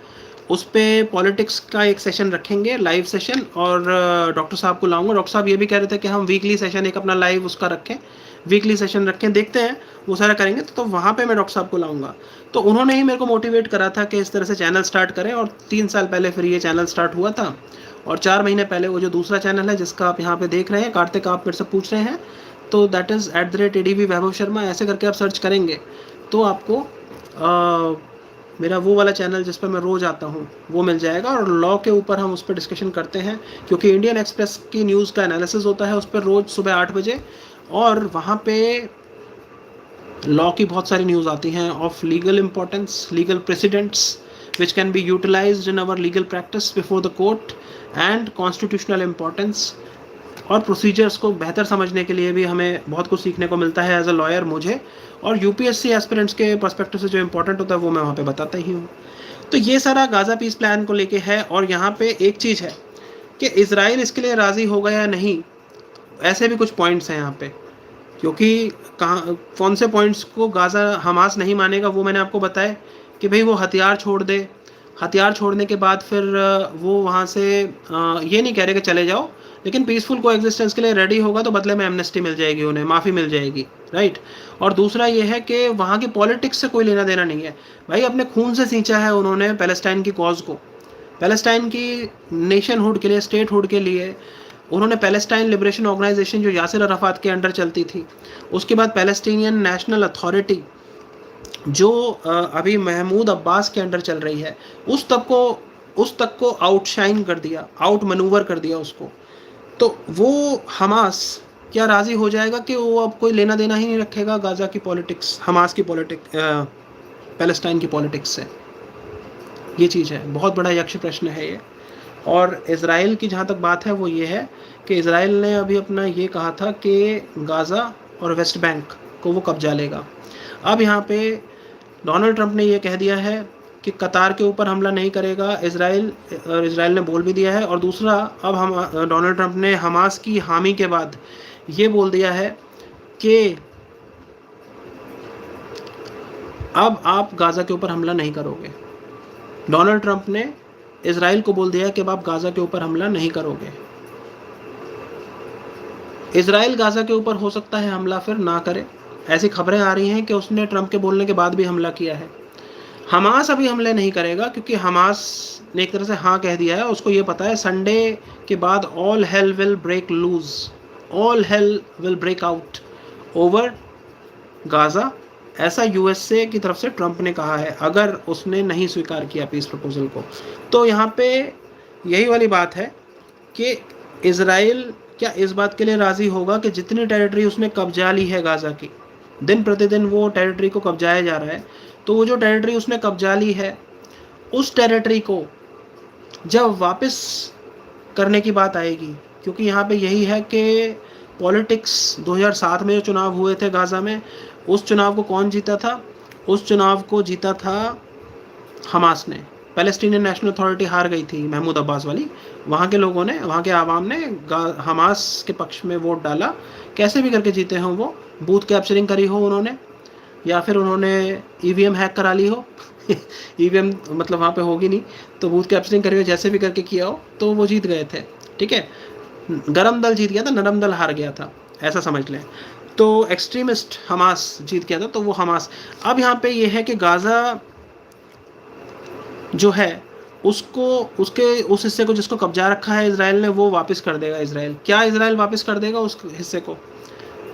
उस पर पॉलिटिक्स का एक सेशन रखेंगे, लाइव सेशन, और डॉक्टर साहब को लाऊंगा। डॉक्टर साहब ये भी कह रहे थे कि हम वीकली सेशन एक अपना लाइव उसका रखें, वीकली सेशन रखें, देखते हैं वो सारा करेंगे। तो वहाँ पे मैं डॉक्टर साहब को लाऊंगा। तो उन्होंने ही मेरे को मोटिवेट करा था कि इस तरह से चैनल स्टार्ट करें, और 3 साल पहले फिर ये चैनल स्टार्ट हुआ था। और 4 महीने पहले वो जो दूसरा चैनल है जिसका आप यहाँ पे देख रहे हैं, कार्तिक आप मेरे से पूछ रहे हैं, तो दैट इज़ @ADV वैभव शर्मा, ऐसे करके आप सर्च करेंगे तो आपको मेरा वो वाला चैनल जिस पर मैं रोज़ आता हूँ वो मिल जाएगा। और लॉ के ऊपर हम उस पर डिस्कशन करते हैं, क्योंकि इंडियन एक्सप्रेस की न्यूज़ का एनालिसिस होता है उस पर रोज़ सुबह 8 बजे, और वहाँ पे लॉ की बहुत सारी न्यूज़ आती हैं of legal importance, legal precedents which can be utilised in our legal practice before the court, and constitutional importance और प्रोसीजर्स को बेहतर समझने के लिए भी हमें बहुत कुछ सीखने को मिलता है एज अ लॉयर मुझे। और यूपीएससी एस्पिरेंट्स के पर्सपेक्टिव से जो इंपॉर्टेंट होता है वो मैं वहाँ पे बताता ही हूँ। तो ये सारा गाज़ा पीस प्लान को लेके है। और यहाँ पे एक चीज़ है कि इजराइल इसके लिए राज़ी होगा या नहीं, ऐसे भी कुछ पॉइंट्स हैं यहाँ पे, क्योंकि कहाँ कौन से पॉइंट्स को गाज़ा हमास नहीं मानेगा वो मैंने आपको बताया कि भाई वो हथियार छोड़ दे, हथियार छोड़ने के बाद फिर वो वहाँ से ये नहीं कह रहे कि चले जाओ, लेकिन पीसफुल को एग्जिस्टेंस के लिए रेडी होगा तो बदले में एमनेस्टी मिल जाएगी, उन्हें माफ़ी मिल जाएगी, राइट। और दूसरा ये है कि वहाँ की पॉलिटिक्स से कोई लेना देना नहीं है भाई, अपने खून से सींचा है उन्होंने पैलेस्टाइन की कॉज को, पैलेस्टाइन की नेशनहुड के लिए, स्टेटहुड के लिए। उन्होंने पैलेस्टाइन लिबरेशन ऑर्गेनाइजेशन जो यासिर अराफात के अंडर चलती थी, उसके बाद पैलेस्टीनियन नेशनल अथॉरिटी जो अभी महमूद अब्बास के अंडर चल रही है, उस तक को आउटशाइन कर दिया, आउट मनूवर कर दिया उसको। तो वो हमास क्या राज़ी हो जाएगा कि वो अब कोई लेना देना ही नहीं रखेगा गाज़ा की पॉलिटिक्स, हमास की पॉलिटिक्स, पैलेस्टाइन की पॉलिटिक्स से? ये चीज़ है, बहुत बड़ा यक्ष प्रश्न है ये। और इज़राइल की जहाँ तक बात है वो ये है कि इज़राइल ने अभी अपना ये कहा था कि गाज़ा और वेस्ट बैंक को वो कब्जा लेगा। अब यहाँ पे डोनाल्ड ट्रंप ने ये कह दिया है कि कतार के ऊपर हमला नहीं करेगा इज़राइल, और इज़राइल ने बोल भी दिया है। और दूसरा, अब हम डोनाल्ड ट्रंप ने हमास की हामी के बाद ये बोल दिया है कि अब आप गाज़ा के ऊपर हमला नहीं करोगे। डोनाल्ड ट्रंप ने इज़राइल को बोल दिया कि अब आप गाज़ा के ऊपर हमला नहीं करोगे। इज़राइल गाज़ा के ऊपर हो सकता है हमला फिर ना करे, ऐसी खबरें आ रही हैं कि उसने ट्रंप के बोलने के बाद भी हमला किया है। हमास अभी हमले नहीं करेगा क्योंकि हमास ने एक तरह से हाँ कह दिया है, उसको ये पता है संडे के बाद all hell will break loose, all hell will break out over Gaza, ऐसा यूएसए की तरफ से ट्रंप ने कहा है, अगर उसने नहीं स्वीकार किया पीस प्रपोजल को। तो यहाँ पे यही वाली बात है कि इज़राइल क्या इस बात के लिए राज़ी होगा कि जितनी टेरिटरी उसने कब्जा ली है गाज़ा की, दिन प्रतिदिन वो टेरिटरी को कब्जाया जा रहा है, तो वो जो टेरिटरी उसने कब्जा ली है उस टेरिटरी को जब वापस करने की बात आएगी, क्योंकि यहाँ पे यही है कि पॉलिटिक्स 2007 में जो चुनाव हुए थे गाज़ा में, उस चुनाव को कौन जीता था? उस चुनाव को जीता था हमास ने। पैलेस्टीनियन नेशनल अथॉरिटी हार गई थी महमूद अब्बास वाली, वहाँ के लोगों ने, वहाँ के आवाम ने हमास के पक्ष में वोट डाला, कैसे भी करके जीते हों वो, बूथ कैप्चरिंग करी हो उन्होंने, या फिर उन्होंने ईवीएम हैक करा ली हो ईवीएम मतलब वहाँ पे होगी नहीं, तो बूथ कैप्चरिंग करी हो, जैसे भी करके किया हो, तो वो जीत गए थे, ठीक है। गरम दल जीत गया था, नरम दल हार गया था, ऐसा समझ लें। तो एक्सट्रीमिस्ट हमास जीत गया था, तो वो हमास। अब यहाँ पे ये है कि गाज़ा जो है उसको, उसके उस हिस्से को जिसको कब्जा रखा है इसराइल ने, वो वापस कर देगा इसराइल। क्या इसराइल वापस कर देगा उस हिस्से को?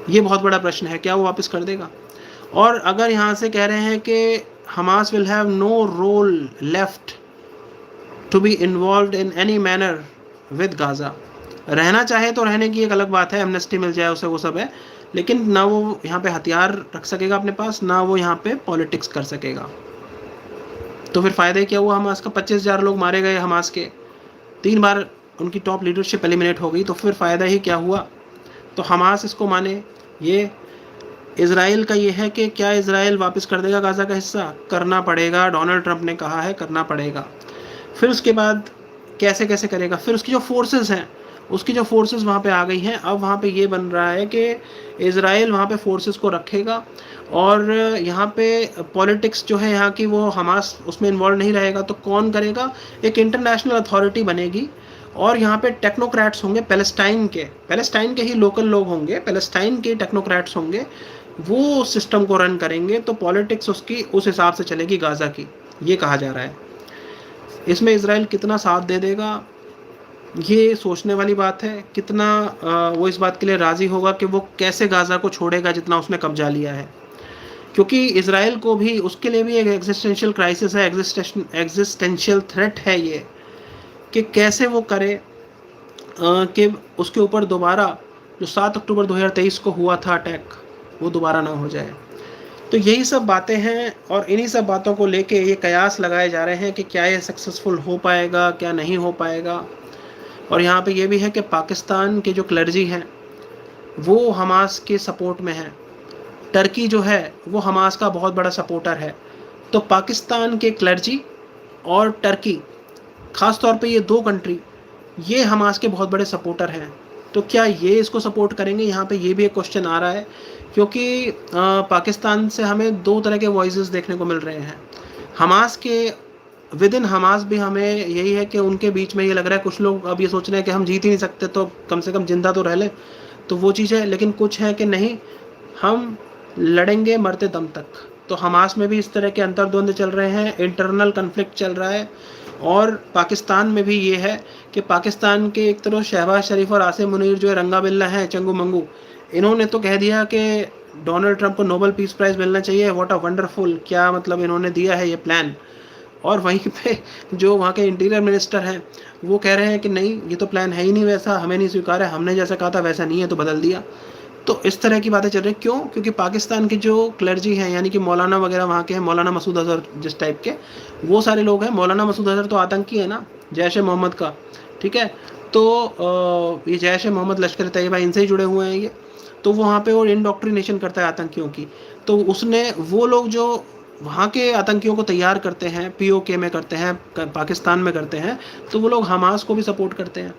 ये बहुत बड़ा प्रश्न है, क्या वो वापस कर देगा? और अगर यहाँ से कह रहे हैं कि Hamas will have no role left to be involve in any manner with Gaza, रहना चाहे तो रहने की एक अलग बात है, एमनेस्टी मिल जाए उसे, वो सब है, लेकिन ना वो यहाँ पे हथियार रख सकेगा अपने पास, ना वो यहाँ पे पॉलिटिक्स कर सकेगा। तो फिर फ़ायदा क्या हुआ हमास का? 25,000 लोग मारे गए हमास के, 3 बार उनकी टॉप लीडरशिप एलिमिनेट हो गई, तो फिर फ़ायदा ही क्या हुआ? तो हमास इसको माने। ये इज़राइल का ये है कि क्या इज़राइल वापस कर देगा गाज़ा का हिस्सा? करना पड़ेगा, डोनाल्ड ट्रंप ने कहा है करना पड़ेगा। फिर उसके बाद कैसे कैसे करेगा? फिर उसकी जो फोर्सेस हैं, उसकी जो फोर्सेस वहाँ पे आ गई हैं, अब वहाँ पे ये बन रहा है कि इज़राइल वहाँ पे फोर्सेस को रखेगा और यहाँ पे पॉलिटिक्स जो है यहाँ की, वो हमास उसमें इन्वॉल्व नहीं रहेगा। तो कौन करेगा? एक इंटरनेशनल अथॉरिटी बनेगी और यहाँ पे टेक्नोक्रेट्स होंगे पैलेस्टाइन के ही लोकल लोग होंगे, पैलेस्टाइन के टेक्नोक्रेट्स होंगे, वो सिस्टम को रन करेंगे। तो पॉलिटिक्स उसकी उस हिसाब से चलेगी गाज़ा की, ये कहा जा रहा है। इसमें इज़राइल कितना साथ दे देगा, ये सोचने वाली बात है। कितना वो इस बात के लिए राज़ी होगा कि वो कैसे गाज़ा को छोड़ेगा जितना उसने कब्जा लिया है, क्योंकि इज़राइल को भी, उसके लिए भी एक एग्जिस्टेंशियल क्राइसिस है, एग्जिस्टेंशियल थ्रेट है ये, कि कैसे वो करे कि उसके ऊपर दोबारा जो 7 अक्टूबर 2023 को हुआ था अटैक, वो दोबारा ना हो जाए। तो यही सब बातें हैं और इन्हीं सब बातों को लेके ये कयास लगाए जा रहे हैं कि क्या ये सक्सेसफुल हो पाएगा, क्या नहीं हो पाएगा। और यहाँ पे ये भी है कि पाकिस्तान के जो क्लर्जी हैं वो हमास के सपोर्ट में है, टर्की जो है वो हमास का बहुत बड़ा सपोर्टर है। तो पाकिस्तान के क्लर्जी और टर्की, ख़ास तौर पे ये 2 कंट्री, ये हमास के बहुत बड़े सपोर्टर हैं। तो क्या ये इसको सपोर्ट करेंगे? यहाँ पे ये भी एक क्वेश्चन आ रहा है, क्योंकि पाकिस्तान से हमें 2 तरह के वॉइसेस देखने को मिल रहे हैं। हमास के विद इन हमास भी हमें यही है कि उनके बीच में ये लग रहा है, कुछ लोग अब ये सोच रहे हैं कि हम जीत ही नहीं सकते तो कम से कम जिंदा तो रह लें, तो वो चीज़ है। लेकिन कुछ है कि नहीं, हम लड़ेंगे मरते दम तक। तो हमास में भी इस तरह के अंतर्द्वंद चल रहे हैं, इंटरनल कन्फ्लिक्ट चल रहा है। और पाकिस्तान में भी ये है कि पाकिस्तान के एक तरफ शहबाज शरीफ और आसिम मुनीर जो है रंगा बिल्ला हैं, चंगू मंगू, इन्होंने तो कह दिया कि डोनाल्ड ट्रंप को नोबेल पीस प्राइज़ मिलना चाहिए। व्हाट अ वंडरफुल, क्या मतलब इन्होंने दिया है ये प्लान। और वहीं पे जो वहाँ के इंटीरियर मिनिस्टर हैं वो कह रहे हैं कि नहीं, ये तो प्लान है ही नहीं वैसा, हमें नहीं स्वीकार है, हमने जैसा कहा था वैसा नहीं है तो बदल दिया। तो इस तरह की बातें चल रही हैं। क्यों? क्योंकि पाकिस्तान के जो क्लर्जी हैं, यानी कि मौलाना वगैरह वहाँ के हैं, मौलाना मसूद अजहर जिस टाइप के, वो सारे लोग हैं। मौलाना मसूद अजहर तो आतंकी है ना, जैश ए मोहम्मद का, ठीक है। तो ये जैश ए मोहम्मद, लश्कर तैयबा, इनसे ही जुड़े हुए हैं ये। तो वहाँ पे वो इंडोक्ट्रिनेशन करता है आतंकियों की। तो उसने, वो लोग जो वहाँ के आतंकियों को तैयार करते हैं, POK में करते हैं, पाकिस्तान में करते हैं, तो वो लोग हमास को भी सपोर्ट करते हैं।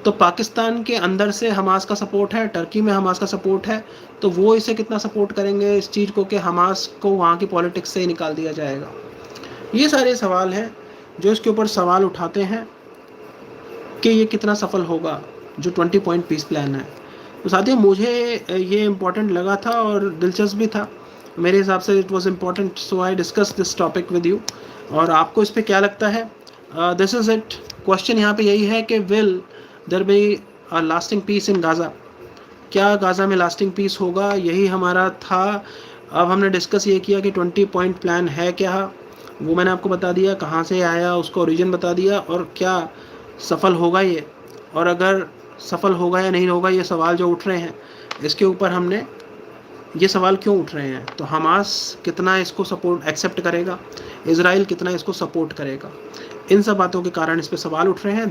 तो पाकिस्तान के अंदर से हमास का सपोर्ट है, टर्की में हमास का सपोर्ट है। तो वो इसे कितना सपोर्ट करेंगे इस चीज़ को कि हमास को वहाँ की पॉलिटिक्स से ही निकाल दिया जाएगा। ये सारे सवाल हैं जो इसके ऊपर सवाल उठाते हैं कि ये कितना सफल होगा जो 20 पॉइंट पीस प्लान है। तो साथियों, मुझे ये इम्पोर्टेंट लगा था और दिलचस्प भी था मेरे हिसाब से। It was important, so I discuss this topic with you. और आपको इस पर क्या लगता है? This is it. क्वेश्चन यहाँ पे यही है कि will there be a lasting peace in Gaza? क्या गाज़ा में लास्टिंग पीस होगा? यही हमारा था। अब हमने डिस्कस ये किया कि 20 पॉइंट प्लान है क्या, वो मैंने आपको बता दिया, कहाँ से आया उसका ओरिजिन बता दिया, और क्या सफल होगा ये, और अगर सफल होगा या नहीं होगा, ये सवाल जो उठ रहे हैं इसके ऊपर हमने, ये सवाल क्यों उठ रहे हैं, तो हमास कितना इसको सपोर्ट एक्सेप्ट करेगा, इज़राइल कितना इसको सपोर्ट करेगा, इन सब बातों के कारण इस पर सवाल उठ रहे हैं।